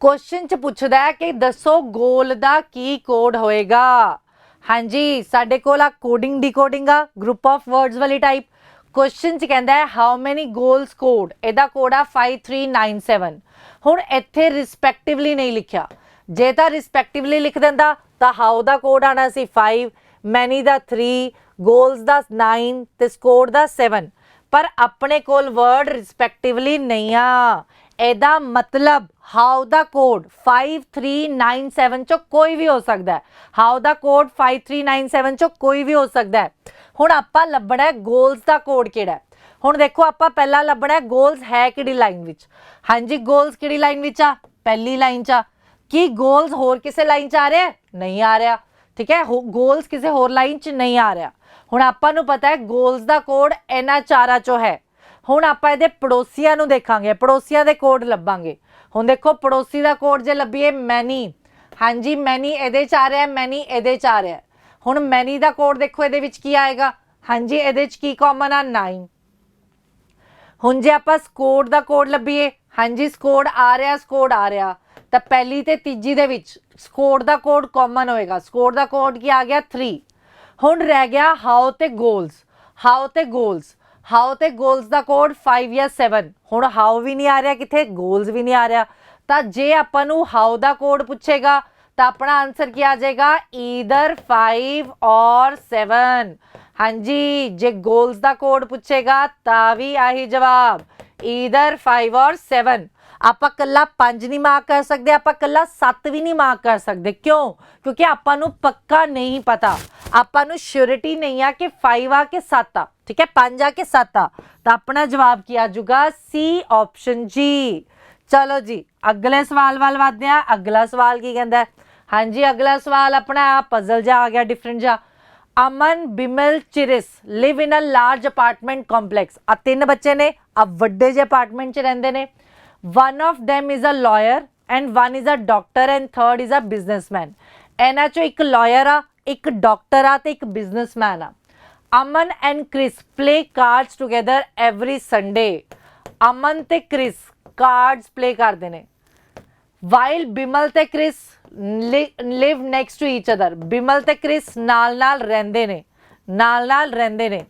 क्वेश्चन च पूछदा है कि दसो गोल दा की कोड होएगा। हाँ जी साडे कोल आ कोडिंग डिकोडिंग आ, ग्रुप ऑफ वर्ड्स वाली टाइप। क्वेश्चन च कहंदा है हाउ मैनी गोल्स कोड, एदा कोड आ 5397। हुण इत्थे रिस्पैक्टिवली नहीं लिखिया, जे तां रिस्पैक्टिवली लिख दिंदा तां हाउ दा कोड आना सी 5, ਮੈਨੀ ਦਾ 3, ਗੋਲਸ ਦਾ 9 ਤੇ ਸਕੋਰ ਦਾ 7, ਪਰ ਆਪਣੇ ਕੋਲ ਵਰਡ ਰਿਸਪੈਕਟਿਵਲੀ ਨਹੀਂ ਆ। ਇਹਦਾ ਮਤਲਬ ਹਾਊ ਦਾ ਕੋਡ 5397 ਚੋਂ ਕੋਈ ਵੀ ਹੋ ਸਕਦਾ ਹੈ। ਹਾਊ ਦਾ ਕੋਡ 5397 ਚੋਂ ਕੋਈ ਵੀ ਹੋ ਸਕਦਾ ਹੈ। ਹੁਣ ਆਪਾਂ ਲੱਭਣਾ ਹੈ ਗੋਲਸ ਦਾ ਕੋਡ ਕਿਹੜਾ ਹੈ। ਹੁਣ ਦੇਖੋ ਆਪਾਂ ਪਹਿਲਾਂ ਲੱਭਣਾ ਹੈ ਗੋਲਸ ਹੈ ਕਿਹੜੀ ਲਾਈਨ ਵਿੱਚ। ਹਾਂਜੀ ਗੋਲਸ ਕਿਹੜੀ ਲਾਈਨ ਵਿੱਚ ਆ? ਪਹਿਲੀ ਲਾਈਨ 'ਚ ਆ। ਕੀ ਗੋਲਸ ਹੋਰ ਕਿਸੇ ਲਾਈਨ 'ਚ ਆ ਰਿਹਾ? ਨਹੀਂ ਆ ਰਿਹਾ। ਠੀਕ ਹੈ, ਗੋਲਸ ਕਿਸੇ ਹੋਰ ਲਾਈਨ 'ਚ ਨਹੀਂ ਆ ਰਿਹਾ। ਹੁਣ ਆਪਾਂ ਨੂੰ ਪਤਾ ਹੈ ਗੋਲਸ ਦਾ ਕੋਡ ਇਹਨਾਂ ਚਾਰਾਂ 'ਚੋਂ ਹੈ। ਹੁਣ ਆਪਾਂ ਇਹਦੇ ਪੜੋਸੀਆਂ ਨੂੰ ਦੇਖਾਂਗੇ, ਪੜੋਸੀਆਂ ਦੇ ਕੋਡ ਲੱਭਾਂਗੇ। ਹੁਣ ਦੇਖੋ ਪੜੋਸੀ ਦਾ ਕੋਡ ਜੇ ਲੱਭੀਏ ਮੈਨੀ, ਹਾਂਜੀ ਮੈਨੀ ਇਹਦੇ 'ਚ ਆ ਰਿਹਾ, ਮੈਨੀ ਇਹਦੇ 'ਚ ਆ ਰਿਹਾ। ਹੁਣ ਮੈਨੀ ਦਾ ਕੋਡ ਦੇਖੋ ਇਹਦੇ ਵਿੱਚ ਕੀ ਆਏਗਾ? ਹਾਂਜੀ ਇਹਦੇ 'ਚ ਕੀ ਕਾਮਨ ਆ? 9। ਹੁਣ ਜੇ ਆਪਾਂ ਸਕੋਡ ਦਾ ਕੋਡ ਲੱਭੀਏ, ਹਾਂਜੀ ਸਕੋਡ ਆ ਰਿਹਾ, ਸਕੋਡ ਆ ਰਿਹਾ, ਤਾਂ ਪਹਿਲੀ ਤੇ ਤੀਜੀ ਦੇ ਵਿੱਚ ਸਕੋਡ ਦਾ ਕੋਡ ਕਾਮਨ ਹੋਏਗਾ। ਸਕੋਡ ਦਾ ਕੋਡ ਕੀ ਆ ਗਿਆ? 3। ਹੁਣ ਰਹਿ ਗਿਆ ਹਾਊ ਤੇ ਗੋਲਸ। ਹਾਊ ਤੇ ਗੋਲਸ, ਹਾਊ ਤੇ ਗੋਲਸ ਦਾ ਕੋਡ 5 ਜਾਂ 7। ਹੁਣ ਹਾਊ ਵੀ ਨਹੀਂ ਆ ਰਿਹਾ ਕਿਥੇ, ਗੋਲਸ ਵੀ ਨਹੀਂ ਆ ਰਿਹਾ। ਤਾਂ ਜੇ ਆਪਾਂ ਨੂੰ ਹਾਊ ਦਾ ਕੋਡ ਪੁੱਛੇਗਾ ਤਾਂ ਆਪਣਾ ਆਨਸਰ ਕੀ ਆ ਜਾਏਗਾ? ਈਦਰ 5 ਔਰ 7। ਹਾਂਜੀ ਜੇ ਗੋਲਸ ਦਾ ਕੋਡ ਪੁੱਛੇਗਾ ਤਾਂ ਵੀ ਆਹੀ ਜਵਾਬ, ਈਦਰ 5 ਔਰ 7। ਆਪਾਂ ਕੱਲਾ 5 ਨਹੀਂ ਮਾਰਕ ਕਰ ਸਕਦੇ, ਆਪਾਂ ਕੱਲਾ 7 ਵੀ ਨਹੀਂ ਮਾਰਕ ਕਰ ਸਕਦੇ। ਕਿਉਂ? ਕਿਉਂਕਿ ਆਪਾਂ ਨੂੰ ਪੱਕਾ ਨਹੀਂ ਪਤਾ, ਆਪਾਂ ਨੂੰ ਸ਼ੋਰਿਟੀ ਨਹੀਂ ਆ ਕਿ 5 ਆ ਕਿ 7 ਆ। ਠੀਕ ਹੈ, 5 ਆ ਕਿ 7 ਆ। ਤਾਂ ਆਪਣਾ ਜਵਾਬ ਕੀ ਆ ਜਾਊਗਾ? ਸੀ ਆਪਸ਼ਨ ਜੀ। ਚਲੋ ਜੀ ਅਗਲੇ ਸਵਾਲ ਵੱਲ ਵਧਦੇ ਆ। ਅਗਲਾ ਸਵਾਲ ਕੀ ਕਹਿੰਦਾ? ਹਾਂਜੀ ਅਗਲਾ ਸਵਾਲ ਆਪਣਾ ਪਜ਼ਲ ਜਾ ਆ ਗਿਆ, ਡਿਫਰੈਂਟ ਜਾ। ਅਮਨ, ਬਿਮਲ, ਚਿਰਿਸ ਲਿਵ ਇਨ ਅ ਲਾਰਜ ਅਪਾਰਟਮੈਂਟ ਕੰਪਲੈਕਸ। ਆ 3 ਬੱਚੇ ਨੇ, ਆ ਵੱਡੇ ਜਿਹੇ ਅਪਾਰਟਮੈਂਟ 'ਚ ਰਹਿੰਦੇ ਨੇ। one of them is a lawyer and one is a doctor and third is a businessman। ਇਹਨਾਂ 'ਚੋਂ ਇੱਕ lawyer ਆ, ਇੱਕ ਡਾਕਟਰ ਆ ਤੇ ਇੱਕ businessman ਆ। Aman and Chris play cards together every Sunday। Aman ਤੇ ਕ੍ਰਿਸ ਕਾਰਡਸ ਪਲੇ ਕਰਦੇ ਨੇ। ਵਾਈਲ ਬਿਮਲ ਤੇ Chris live next to each other. Bimal ਤੇ ਕ੍ਰਿਸ ਨਾਲ ਨਾਲ ਰਹਿੰਦੇ ਨੇ, ਨਾਲ ਨਾਲ ਰਹਿੰਦੇ ਨੇ।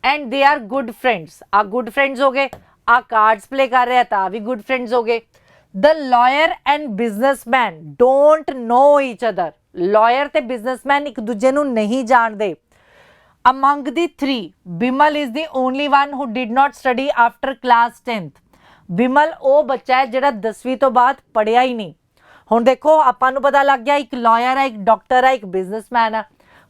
And they are good friends. ਆ ਗੁੱਡ ਫਰੈਂਡਸ ਹੋ ਗਏ। ਆ ਕਾਰਡਸ ਪਲੇ ਕਰ ਰਿਹਾ ਤਾਂ ਵੀ ਗੁੱਡ ਫਰੈਂਡਸ ਹੋ ਗਏ। The liar and businessman don't know each other. Liar ਤੇ ਬਿਜ਼ਨਸਮੈਨ ਇੱਕ ਦੂਜੇ ਨੂੰ ਨਹੀਂ ਜਾਣਦੇ। Among the 3, Bimal is the only one who did not study after class 10th। Bimal ਉਹ ਬੱਚਾ ਹੈ ਜਿਹੜਾ 10ਵੀਂ ਤੋਂ ਬਾਅਦ ਪੜ੍ਹਿਆ ਹੀ ਨਹੀਂ। ਹੁਣ ਦੇਖੋ ਆਪਾਂ ਨੂੰ ਪਤਾ ਲੱਗ ਗਿਆ ਇੱਕ ਲਾਇਰ ਹੈ, ਇੱਕ ਡਾਕਟਰ ਹੈ, ਇੱਕ ਬਿਜ਼ਨਸਮੈਨ ਹੈ।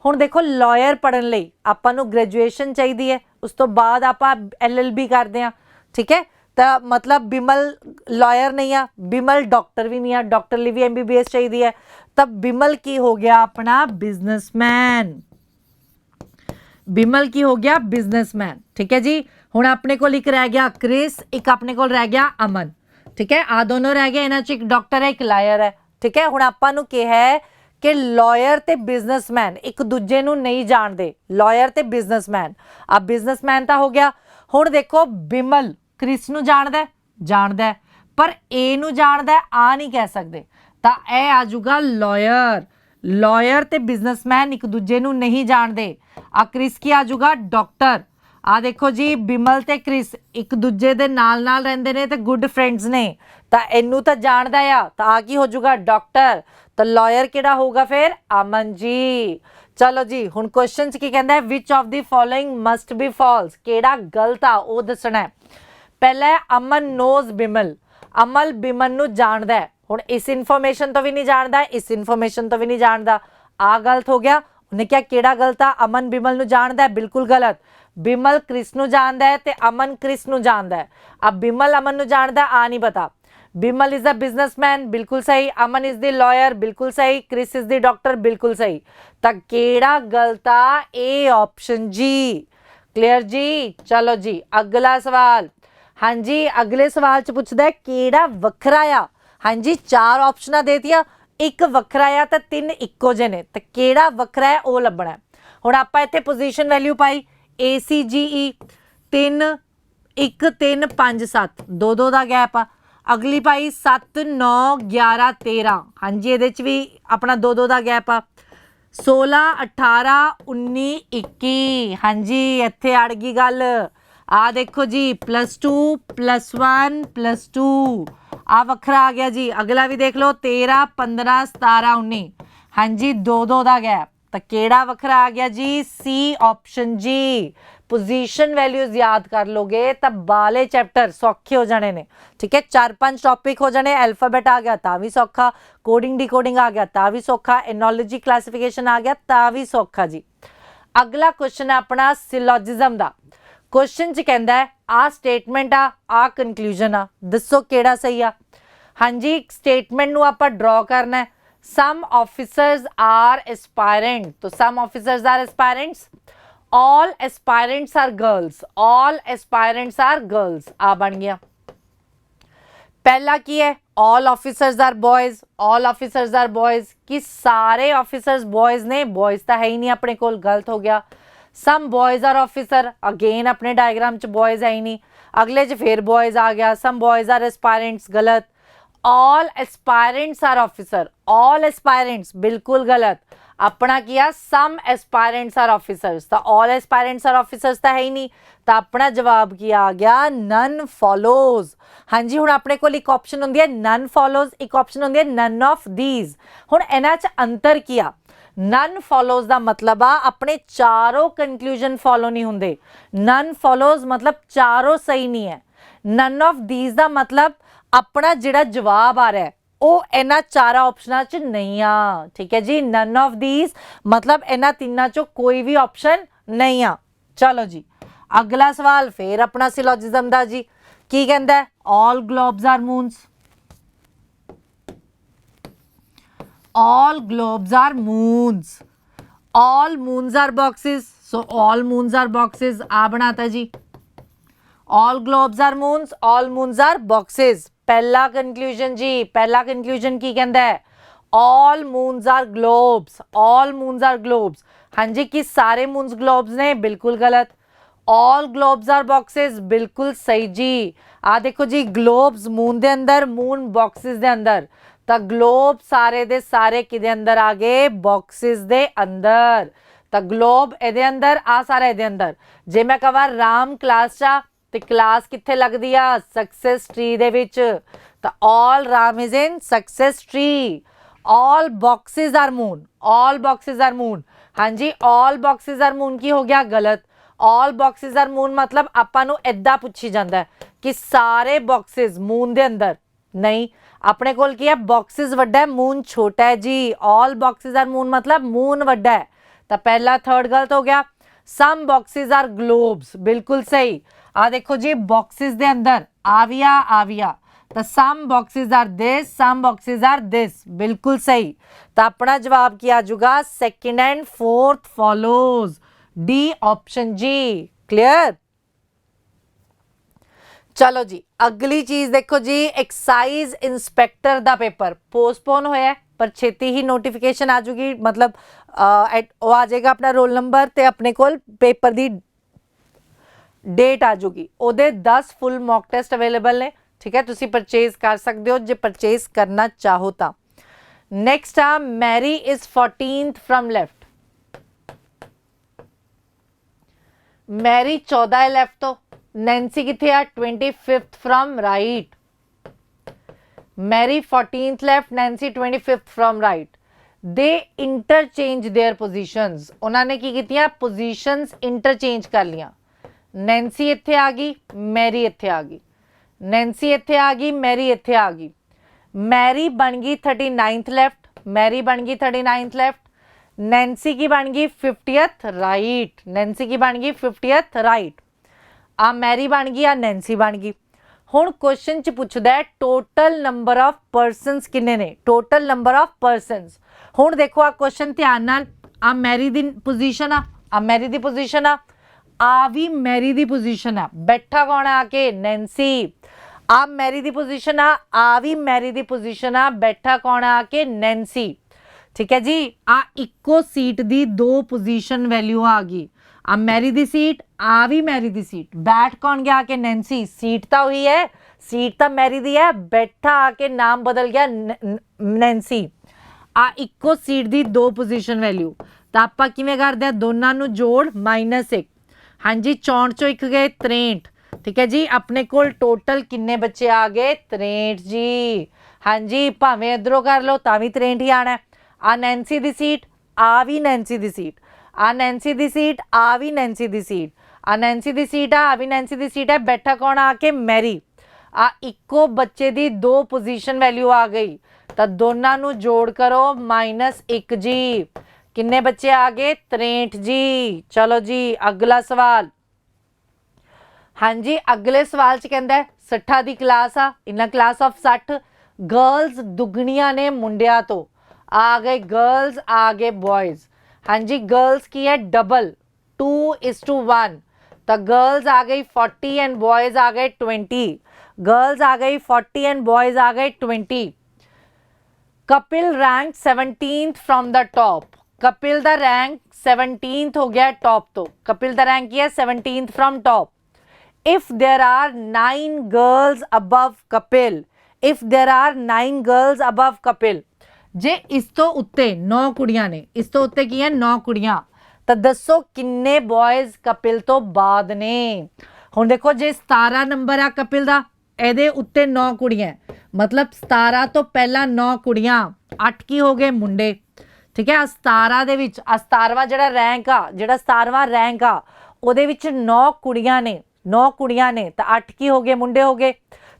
ਹੁਣ ਦੇਖੋ ਲਾਇਰ ਪੜ੍ਹਨ ਲਈ ਆਪਾਂ ਨੂੰ ਗ੍ਰੈਜੂਏਸ਼ਨ ਚਾਹੀਦੀ ਹੈ, ਉਸ ਤੋਂ ਬਾਅਦ ਆਪਾਂ LLB ਕਰਦੇ ਹਾਂ। ਠੀਕ ਹੈ, ਤਾਂ ਮਤਲਬ ਬਿਮਲ ਲਾਇਰ ਨਹੀਂ ਆ, ਬਿਮਲ ਡਾਕਟਰ ਵੀ ਨਹੀਂ ਆ, ਡਾਕਟਰ ਲਈ ਵੀ MBBS ਚਾਹੀਦੀ ਹੈ। ਤਾਂ ਬਿਮਲ ਕੀ ਹੋ ਗਿਆ? ਆਪਣਾ ਬਿਜ਼ਨਸਮੈਨ। ਬਿਮਲ ਕੀ ਹੋ ਗਿਆ? ਬਿਜ਼ਨਸਮੈਨ। ਠੀਕ ਹੈ ਜੀ। ਹੁਣ ਆਪਣੇ ਕੋਲ ਇੱਕ ਰਹਿ ਗਿਆ ਕ੍ਰਿਸ, ਇੱਕ ਆਪਣੇ ਕੋਲ ਰਹਿ ਗਿਆ ਅਮਨ। ਠੀਕ ਹੈ, ਆ ਦੋਨੋਂ ਰਹਿ ਗਏ। ਇਹਨਾਂ 'ਚ ਇੱਕ ਡਾਕਟਰ ਹੈ, ਇੱਕ ਲਾਇਰ ਹੈ। ਠੀਕ ਹੈ, ਹੁਣ ਆਪਾਂ ਨੂੰ ਕਿਹਾ ਹੈ ਕਿ ਲਾਇਰ ਤੇ ਬਿਜ਼ਨਸਮੈਨ ਇੱਕ ਦੂਜੇ ਨੂੰ ਨਹੀਂ ਜਾਣਦੇ। ਲਾਇਰ ਤੇ ਬਿਜ਼ਨਸਮੈਨ, ਆ ਬਿਜ਼ਨਸਮੈਨ ਤਾਂ ਹੋ ਗਿਆ। ਹੁਣ ਦੇਖੋ ਬਿਮਲ ਕ੍ਰਿਸ ਨੂੰ ਜਾਣਦਾ, ਜਾਣਦਾ, ਪਰ ਏ ਨੂੰ ਜਾਣਦਾ ਆ ਨਹੀਂ ਕਹਿ ਸਕਦੇ। ਤਾਂ ਇਹ ਆ ਜਾਊਗਾ ਲਾਇਰ। ਲਾਇਰ ਤੇ ਬਿਜ਼ਨਸਮੈਨ ਇੱਕ ਦੂਜੇ ਨੂੰ ਨਹੀਂ ਜਾਣਦੇ। ਆ ਕ੍ਰਿਸ ਕੀ ਆ ਜਾਊਗਾ? ਡਾਕਟਰ। ਆ ਦੇਖੋ ਜੀ ਬਿਮਲ ਤੇ ਕ੍ਰਿਸ ਇੱਕ ਦੂਜੇ ਦੇ ਨਾਲ ਨਾਲ ਰਹਿੰਦੇ ਨੇ ਤੇ ਗੁੱਡ ਫਰੈਂਡਸ ਨੇ, ਤਾਂ ਇਹਨੂੰ ਤਾਂ ਜਾਣਦਾ ਆ, ਤਾਂ ਆ ਕੀ ਹੋ ਜਾਊਗਾ? ਡਾਕਟਰ। ਤਾਂ ਲਾਇਰ ਕਿਹੜਾ ਹੋਊਗਾ ਫਿਰ? ਅਮਨ ਜੀ। ਚਲੋ ਜੀ ਹੁਣ ਕੁਐਸਚਨ 'ਚ ਕੀ ਕਹਿੰਦਾ ਹੈ? Which of the following must B false. ਕਿਹੜਾ ਗਲਤ ਆ ਉਹ ਦੱਸਣਾ ਹੈ। ਪਹਿਲਾ ਹੈ ਅਮਨ ਨੋਜ਼ ਬਿਮਲ। ਅਮਨ ਬਿਮਲ ਨੂੰ ਜਾਣਦਾ ਹੈ। ਹੁਣ ਇਸ ਇਨਫੋਰਮੇਸ਼ਨ ਤੋਂ ਵੀ ਨਹੀਂ ਜਾਣਦਾ, ਇਸ ਇਨਫੋਰਮੇਸ਼ਨ ਤੋਂ ਵੀ ਨਹੀਂ ਜਾਣਦਾ। ਆ ਗਲਤ ਹੋ ਗਿਆ। ਉਹਨੇ ਕਿਹਾ ਕਿਹੜਾ ਗਲਤ ਆ? ਅਮਨ ਬਿਮਲ ਨੂੰ ਜਾਣਦਾ ਹੈ, ਬਿਲਕੁਲ ਗਲਤ। ਬਿਮਲ ਕ੍ਰਿਸ ਨੂੰ ਜਾਣਦਾ ਹੈ ਤੇ ਅਮਨ ਕ੍ਰਿਸ ਨੂੰ ਜਾਣਦਾ ਹੈ। अब बिमल अमन ਨੂੰ ਜਾਣਦਾ, ਆ ਨਹੀਂ ਪਤਾ। बिमल इज अ बिजनेसमैन, बिल्कुल सही। अमन इज द लॉयर, बिल्कुल सही। क्रिस इज द डॉक्टर, बिल्कुल सही। ਤਾਂ ਕਿਹੜਾ ਗਲਤ ਆ? ए ऑप्शन जी। क्लियर जी। चलो जी अगला सवाल। हाँ जी अगले सवाल च पुछदा किहड़ा वखरा आ। हाँ जी 4 ऑप्शनां देतियां, एक वखरा आ ते 3 इक्को जे ने, ते किहड़ा वखरा है वो लभना है। हुण आपां इत्थे पोजीशन वैल्यू पाई ACGE 3 1 3 5 7 2 दा गैप आ। अगली पाई 7 9 11 13। हाँ जी ये भी अपना 2 दा गैप आ। 16 18 19 21। हाँ जी इत्थे अड़ गई गल। आ देखो जी +2 +1 +2 आ वखरा आ गया जी। अगला भी देख लो 13 15 17 19। हाँ जी 2 दा गैप। ਤਾਂ ਕਿਹੜਾ ਵੱਖਰਾ ਆ ਗਿਆ ਜੀ? ਸੀ ਆਪਸ਼ਨ ਜੀ। ਪੋਜੀਸ਼ਨ ਵੈਲਿਊਜ਼ ਯਾਦ ਕਰ ਲੋਗੇ ਤਾਂ ਬਾਲੇ ਚੈਪਟਰ ਸੌਖੇ ਹੋ ਜਾਣੇ ਨੇ। ਠੀਕ ਹੈ, 4-5 ਟੌਪਿਕ ਹੋ ਜਾਣੇ। ਐਲਫਾਬੈਟ ਆ ਗਿਆ ਤਾਂ ਵੀ ਸੌਖਾ, ਕੋਡਿੰਗ ਡੀਕੋਡਿੰਗ ਆ ਗਿਆ ਤਾਂ ਵੀ ਸੌਖਾ, ਐਨੋਲੋਜੀ ਕਲਾਸੀਫਿਕੇਸ਼ਨ ਆ ਗਿਆ ਤਾਂ ਵੀ ਸੌਖਾ ਜੀ। ਅਗਲਾ ਕੁਐਸਚਨ ਹੈ ਆਪਣਾ ਸਿਲੋਜਿਜ਼ਮ ਦਾ। ਕੁਐਸਚਨ ਚ ਕਹਿੰਦਾ ਹੈ ਆ ਸਟੇਟਮੈਂਟ ਆ ਕਨਕਲੂਜਨ ਆ, ਦੱਸੋ ਕਿਹੜਾ ਸਹੀ ਆ। ਹਾਂਜੀ, ਸਟੇਟਮੈਂਟ ਨੂੰ ਆਪਾਂ ਡਰਾ ਕਰਨਾ ਹੈ। some officers are aspirant, तो some officers are aspirants, all aspirants are girls, all aspirants are girls, आ बन गया। पहला की है all officers are boys, all officers are boys, कि सारे officers boys ने, boys तो है ही नहीं अपने कोल, गलत हो गया। some boys are officer, again अपने डायग्राम च boys है ही नहीं, अगले च फिर boys आ गया। some boys are aspirants, गलत। all aspirants are officer, all aspirants बिल्कुल गलत। अपना किया some aspirants are officers, तो all aspirants are officers तो है ही नहीं, तो अपना जवाब किया आ गया none follows। हाँ जी, हुण अपने कोल एक ऑप्शन होंदी है none follows, एक ऑप्शन होंदी है none of these। हुण इन्हां च अंतर किया, none follows ਦਾ मतलब ਆ ਆਪਣੇ ਚਾਰੋਂ ਕਨਕਲੂਜਨ ਫੋਲੋ ਨਹੀਂ ਹੁੰਦੇ। none follows मतलब ਚਾਰੋਂ ਸਹੀ ਨਹੀਂ ਹੈ। none of these ਦਾ मतलब अपना जिहड़ा जवाब आ रहा है ਉਹ ਇਹਨਾਂ ਚਾਰਾਂ ਆਪਸ਼ਨਾਂ 'ਚ ਨਹੀਂ ਆ। ਠੀਕ ਹੈ ਜੀ, none of these मतलब ਇਹਨਾਂ ਤਿੰਨਾਂ 'ਚੋਂ ਕੋਈ ਵੀ ਆਪਸ਼ਨ ਨਹੀਂ ਆ। ਚਲੋ ਜੀ, ਅਗਲਾ ਸਵਾਲ ਫੇਰ ਆਪਣਾ ਸਿਲੋਜਿਜ਼ਮ ਦਾ ਜੀ। ਕੀ ਕਹਿੰਦਾ ਹੈ? all globes are moons, all globes are moons, all moons are boxes, so all moons are boxes ਆ ਬਣਾਤਾ ਜੀ। all globes are moons, all moons are boxes। पहला कंक्लूजन जी, पहला कंक्लूजन की कहता है all moons are globes, all moons are globes। हाँ जी, कि सारे moons globes ने, बिल्कुल गलत। all globes are boxes, बिल्कुल सही जी। आ देखो जी, globes moon दे अंदर, moon boxes दे अंदर, तो globe सारे दे सारे किदे अंदर आ गए? boxes दे अंदर। तो globe एदे अंदर, आ सारा एदे अंदर। जे मैं कहा राम क्लास चा, ਤੇ ਕਲਾਸ ਕਿੱਥੇ ਲੱਗਦੀ ਆ? ਸਕਸੈਸ ਟਰੀ ਦੇ ਵਿੱਚ। ਤਾਂ all Ram is in success tree. all boxes are moon, all boxes are moon। ਹਾਂਜੀ, all boxes are moon ਕੀ ਹੋ ਗਿਆ? ਗਲਤ। all boxes are moon मतलब ਆਪਾਂ ਨੂੰ ਇੱਦਾਂ ਪੁੱਛੀ ਜਾਂਦਾ ਕਿ ਸਾਰੇ boxes moon ਦੇ ਅੰਦਰ ਨਹੀਂ। ਆਪਣੇ ਕੋਲ ਕੀ ਹੈ? boxes ਵੱਡਾ ਹੈ, moon ਛੋਟਾ ਹੈ ਜੀ। all boxes are moon मतलब moon ਵੱਡਾ ਹੈ। ਤਾਂ ਪਹਿਲਾ ਥਰਡ ਗਲਤ ਹੋ ਗਿਆ। some boxes are globes, बिल्कुल सही। आ देखो जी, boxes दे अंदर आविया आविया, तो some boxes are this, some boxes are this, बिल्कुल सही। तो अपना जवाब क्या जुगा? Second and fourth follows, D option जी। क्लियर? चलो जी, अगली चीज देखो जी, एक्साइज इंस्पैक्टर दा पेपर पोस्टपोन होया पर छेती ही नोटिफिकेशन आ जूगी, मतलब वो आ जाएगा अपना रोल नंबर ते अपने कोल पेपर दी डेट आ जूगी। ओदे 10 फुल मॉक टेस्ट अवेलेबल ने। ठीक है, तुसी परचेज कर सकते हो जे परचेज करना चाहो तो। नेक्स्ट आ Mary is 14th from left. Mary 14 है लेफ्ट तो, नैन्सी किथे आ? 25th from right. Mary 14th left, Nancy 25th from right. They interchange their positions. उन्होंने की कीतियां? पोजीशंस इंटरचेंज कर लिया। नैन्सी इत्थे आ गई, मैरी इत्थे आ गई। नैन्सी इत्थे आ गई, मैरी इत्थे आ गई। मैरी बन गई 39th लेफ्ट, मैरी बन गई 39th लेफ्ट। नैन्सी की बन गई 50th राइट, नैन्सी की बन गई 50th राइट। आ मैरी बन गई, आ नैन्सी बन गई। हुण क्वेश्चन च पुछदा है टोटल नंबर ऑफ परसनस किन्ने ने? Total number of persons. हुण देखो आ क्वेश्चन ध्यान नाल, आ मैरी दी पोजीशन आ मैरी दी पोजीशन आ भी मैरी दी पोजीशन आ। बैठा कौन है आके? नैन्सी। आ मैरी दी पोजीशन आ भी मैरी दी पोजीशन आ। बैठा कौन है आके? नैन्सी। ठीक है जी, आ इको सीट दी दो पोजीशन वैल्यू आ गई। आ मैरी दी सीट, आ भी मैरी दी सीट। बैठ कौन गया आके? नैन्सी। सीट तो हुई है, सीट तो मैरी दी है, बैठा आके नाम बदल गया नैन्सी। आ इको सीट दी दो पोजीशन वैल्यू, तो आप किवें करदे आ? दोनों नू जोड़ -1। हाँ जी, 64 चो 1 गए 63। ठीक है जी, अपने कोल टोटल किन्ने बच्चे आ गए? 63 जी। हाँ जी, भावें इधरों कर लो तां भी 63 ही आना है। आ नैन्सी दी सीट, आ भी नैंसी दी सीट, आ नैंसी दी सीट, आ भी नैंसी दी सीट, आ नैंसी दी सीट आ भी नैंसी दी सीट है। बैठा कौन आके मैरी। आ इक्को बच्चे दी 2 पोजीशन वैल्यू आ गई, तो दोनों नू जोड़ करो -1 जी। किन्ने बच्चे आ गए? 63 जी। चलो जी अगला सवाल। हाँ जी अगले सवाल च कहता है 60 की क्लास आ, इन क्लास ऑफ 60 गर्ल्स दुगनिया ने मुंडिया तो। आ गए गर्ल्स, आ गए बॉयज। हाँ जी गर्ल्स की है डबल 2:1, तो गर्ल्स आ गई 40 एंड बॉयज आ गए 20। गर्ल्स आ गई 40 एंड बॉयज आ गए 20। Kapil rank 17th from the top. Kapil दा रैंक 17th हो गया टॉप, तो कपिल दा रैंक है 17th from top. if there are 9 girls above Kapil, if there are 9 girls above Kapil, जे इस तो उत्ते 9 कुड़ियां ने, इस तो उत्ते की है 9 कुड़ियां, तो दसो किन्ने बॉयज कपिल तो बाद ने। हुण देखो जे 17 नंबर आ कपिल दा, एदे उत्ते 9 कुड़ियां, मतलब 17 तो पहला 9 कुड़ियां, 8 की हो गए मुंडे। ठीक है 17 दे विच 17वां जेड़ा रैंक आ, जेड़ा 17वां रैंक आ ओदे विच 9 कुड़ियां ने, 9 कुड़ियां ने, तो 8 की हो गए मुंडे हो गए,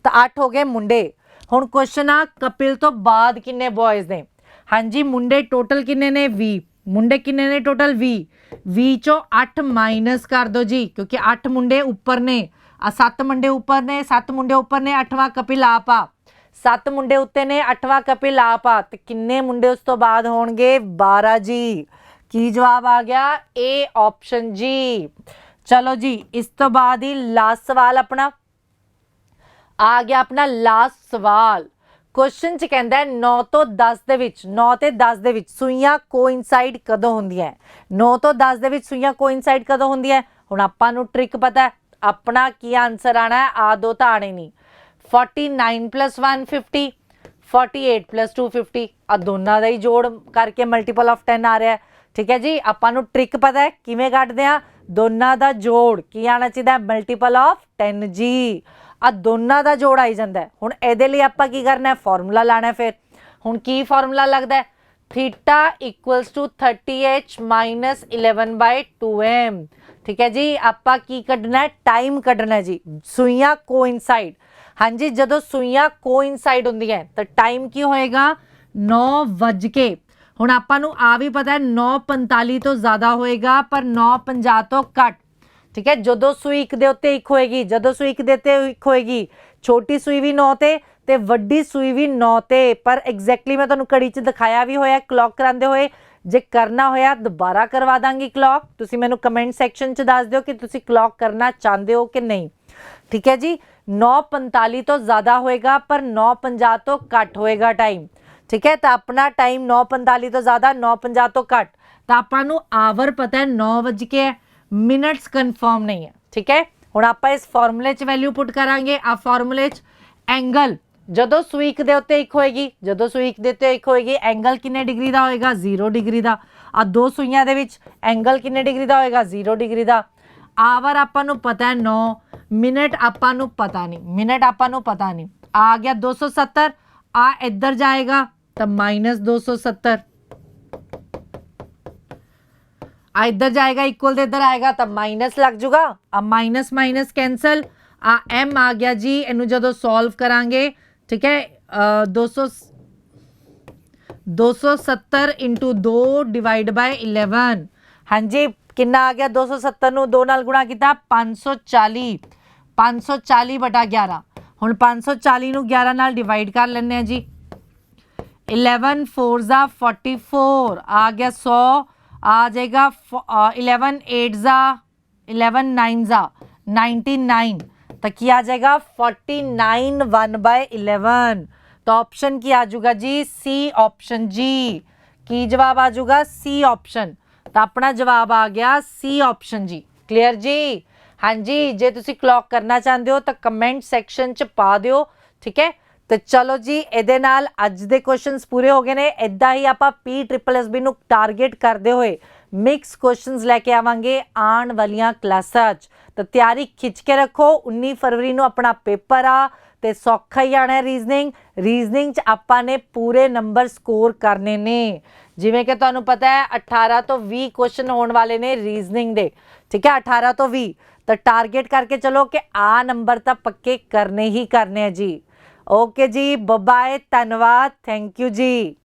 तो 8 हो गए मुंडे। हुण क्वेश्चन आ कपिल तो बाद किन्ने बॉयज ने। हाँ जी मुंडे टोटल किन्ने ने 20, मुंडे किन्ने ने टोटल 20 चो 8 माइनस कर दो जी, क्योंकि 8 मुंडे ऊपर ने, 7 मुंडे ऊपर ने, 7 मुंडे ऊपर ने, 8वां कपिल आप आ, 7 मुंडे उत्ते ने, 8वां कपिल आप आ, तो किन्ने मुंडे उस तो बाद होणगे? 12 जी। की जवाब आ गया? ए ऑप्शन जी। चलो जी इस तो बाद ही लास्ट सवाल अपना आ गया, अपना लास्ट सवाल। क्वेश्चन च कहता है 9 तो 10 ਦੇ ਵਿੱਚ 9 ਤੇ 10 ਦੇ ਵਿੱਚ ਸੂਈਆਂ ਕੋਇਨਸਾਈਡ ਕਦੋਂ ਹੁੰਦੀਆਂ? 9 ਤੋਂ 10 ਦੇ ਵਿੱਚ ਸੂਈਆਂ ਕੋਇਨਸਾਈਡ ਕਦੋਂ ਹੁੰਦੀਆਂ? ਹੁਣ ਆਪਾਂ ਨੂੰ ਟ੍ਰਿਕ ਪਤਾ ਹੈ, ਆਪਣਾ ਕੀ ਆਨਸਰ ਆਣਾ ਹੈ? ਆ ਦੋ ਤਾਂ ਆਣੇ ਨਹੀਂ। 49 + 150, 48 + 250, ਆ ਦੋਨਾਂ ਦਾ ਹੀ ਜੋੜ ਕਰਕੇ ਮਲਟੀਪਲ ਆਫ 10 ਆ ਰਿਹਾ ਹੈ। ਠੀਕ ਹੈ ਜੀ ਆਪਾਂ ਨੂੰ ਟ੍ਰਿਕ ਪਤਾ ਹੈ ਕਿਵੇਂ ਕੱਢਦੇ ਆ, ਦੋਨਾਂ ਦਾ ਜੋੜ ਕੀ ਆਣਾ ਚਾਹੀਦਾ? ਮਲਟੀਪਲ ਆਫ 10 ਜੀ। ਆ ਦੋਨਾਂ ਦਾ ਜੋੜ ਆਈ ਜਾਂਦਾ ਹੈ। ਹੁਣ ਇਹਦੇ ਲਈ ਆਪਾਂ ਕੀ ਕਰਨਾ ਹੈ? ਫਾਰਮੂਲਾ ਲਾਣਾ। ਫਿਰ ਹੁਣ ਕੀ ਫਾਰਮੂਲਾ ਲੱਗਦਾ ਹੈ? Theta = 30h - 11/2m। ठीक है जी ਆਪਾਂ ਕੀ ਕੱਢਣਾ ਹੈ? ਟਾਈਮ ਕੱਢਣਾ ਹੈ ਜੀ। ਸੂਈਆਂ ਕੋਇਨਸਾਈਡ, हाँ जी ਜਦੋਂ ਸੂਈਆਂ ਕੋਇਨਸਾਈਡ ਹੁੰਦੀਆਂ ਤਾਂ ਟਾਈਮ ਕੀ ਹੋਏਗਾ? 9 ਵੱਜ ਕੇ। ਹੁਣ ਆਪਾਂ ਨੂੰ ਆ ਵੀ ਪਤਾ ਹੈ 9:45 ਤੋਂ ਜ਼ਿਆਦਾ ਹੋਏਗਾ ਪਰ 9:50 ਤੋਂ ਘੱਟ। ठीक है ਜਦੋਂ ਸੂਈ ਇੱਕ ਦੇ ਉੱਤੇ ਇੱਕ ਹੋਏਗੀ, ਜਦੋਂ ਸੂਈ ਇੱਕ ਦੇ ਉੱਤੇ ਇੱਕ ਹੋਏਗੀ, ਛੋਟੀ ਸੂਈ ਵੀ 9 ਤੇ ਵੱਡੀ ਸੂਈ ਵੀ 9 ਤੇ। ਪਰ ਐਗਜ਼ੈਕਟਲੀ ਮੈਂ ਤੁਹਾਨੂੰ ਘੜੀ 'ਚ ਦਿਖਾਇਆ ਵੀ ਹੋਇਆ ਕਲੌਕ ਕਰਾਉਂਦੇ ਹੋਏ। ਜੇ ਕਰਨਾ ਹੋਇਆ ਦੁਬਾਰਾ ਕਰਵਾ ਦਾਂਗੀ ਕਲੌਕ। ਤੁਸੀਂ ਮੈਨੂੰ ਕਮੈਂਟ ਸੈਕਸ਼ਨ 'ਚ ਦੱਸ ਦਿਓ ਕਿ ਤੁਸੀਂ ਕਲੌਕ ਕਰਨਾ ਚਾਹੁੰਦੇ ਹੋ ਕਿ ਨਹੀਂ। ਠੀਕ ਹੈ ਜੀ 9:45 ਤੋਂ ਜ਼ਿਆਦਾ ਹੋਏਗਾ ਪਰ 9:50 ਤੋਂ ਘੱਟ ਹੋਏਗਾ ਟਾਈਮ। ਠੀਕ ਹੈ ਤਾਂ ਆਪਣਾ ਟਾਈਮ 9:45 ਤੋਂ ਜ਼ਿਆਦਾ 9:50 ਤੋਂ ਘੱਟ। ਤਾਂ ਆਪਾਂ ਨੂੰ ਆਵਰ ਪਤਾ ਹੈ 9 ਵਜ ਕੇ ਹੈ, ਮਿੰਟਸ ਕਨਫਰਮ ਨਹੀਂ ਹੈ। ਠੀਕ ਹੈ ਹੁਣ ਆਪਾਂ ਇਸ ਫਾਰਮੂਲੇ 'ਚ ਵੈਲਿਊ ਪੁੱਟ ਕਰਾਂਗੇ। ਆ ਫਾਰਮੂਲੇ 'ਚ ਐਂਗਲ ਜਦੋਂ ਸੂਈ ਇੱਕ ਦੇ ਉੱਤੇ ਇੱਕ ਹੋਏਗੀ, ਜਦੋਂ ਸੂਈ ਇੱਕ ਦੇ ਉੱਤੇ ਇੱਕ ਹੋਏਗੀ ਐਂਗਲ ਕਿੰਨੇ ਡਿਗਰੀ ਦਾ ਹੋਏਗਾ? 0 ਡਿਗਰੀ ਦਾ। ਆ ਦੋ ਸੂਈਆਂ ਦੇ ਵਿੱਚ ਐਂਗਲ ਕਿੰਨੇ ਡਿਗਰੀ ਦਾ ਹੋਏਗਾ? 0 ਡਿਗਰੀ ਦਾ। ਆਵਰ ਆਪਾਂ ਨੂੰ ਪਤਾ ਹੈ 9, ਮਿੰਟ ਆਪਾਂ ਨੂੰ ਪਤਾ ਨਹੀਂ, ਮਿੰਟ ਆਪਾਂ ਨੂੰ ਪਤਾ ਨਹੀਂ। ਆ ਗਿਆ 270, ਆ ਇੱਧਰ ਜਾਏਗਾ ਤਾਂ -270, आ इधर जाएगा इक्वल तो इधर आएगा तो माइनस लग जाऊगा। अब माइनस माइनस कैंसल, आ एम आ गया जी। इनू जो सॉल्व करांगे ठीक है 270 × 2 / 11। हाँ जी कितना आ गया? 270 ਨੂੰ 2 ਨਾਲ ਗੁਣਾ ਕੀਤਾ 540, 540/11। ਹੁਣ 540 ਨੂੰ 11 ਨਾਲ ਡਿਵਾਈਡ ਕਰ ਲੈਂਦੇ ਆ ਜੀ। 11 4 * 44 आ गया 100, आ जाएगा 11 8 * 11 9 * 99, तो क्या आ जाएगा 49 1/11। तो ऑप्शन की आ जाऊगा जी सी ऑप्शन जी। की जवाब आ जाऊगा? C option. तो अपना जवाब आ गया सी ऑप्शन जी। क्लियर जी? हाँ जी जे तुसी क्लॉक करना चाहते हो तो कमेंट सैक्शन च पा दिओ। ठीक है तो चलो जी ਇਹਦੇ ਨਾਲ ਅੱਜ ਦੇ ਕੁਐਸਚਨਸ ਪੂਰੇ ਹੋ ਗਏ ਨੇ। ਇਦਾਂ ਹੀ ਆਪਾਂ PSSB ਨੂੰ ਟਾਰਗੇਟ ਕਰਦੇ ਹੋਏ ਮਿਕਸ ਕੁਐਸਚਨਸ ਲੈ ਕੇ ਆਵਾਂਗੇ ਆਉਣ ਵਾਲੀਆਂ ਕਲਾਸਾਂ 'ਚ। ਤਾਂ ਤਿਆਰੀ ਖਿੱਚ ਕੇ ਰੱਖੋ। 19 ਫਰਵਰੀ ਨੂੰ ਆਪਣਾ ਪੇਪਰ ਆ ਤੇ ਸੌਖਾ ਹੀ ਆਣਾ ਰੀਜ਼ਨਿੰਗ 'ਚ ਆਪਾਂ ਨੇ ਪੂਰੇ ਨੰਬਰ ਸਕੋਰ ਕਰਨੇ ਨੇ। ਜਿਵੇਂ ਕਿ ਤੁਹਾਨੂੰ ਪਤਾ ਹੈ 18 ਤੋਂ 20 ਕੁਐਸਚਨ ਹੋਣ ਵਾਲੇ ਨੇ ਰੀਜ਼ਨਿੰਗ ਦੇ, ਠੀਕ ਹੈ, 18 ਤੋਂ 20। ਤਾਂ ਟਾਰਗੇਟ ਕਰਕੇ ਚਲੋ ਕਿ ਆ ਨੰਬਰ ਤਾਂ ਪੱਕੇ ਕਰਨੇ ਹੀ ਕਰਨੇ ਆ ਜੀ। ਓਕੇ ਜੀ, ਬਾਏ, ਧੰਨਵਾਦ, ਥੈਂਕ ਯੂ ਜੀ।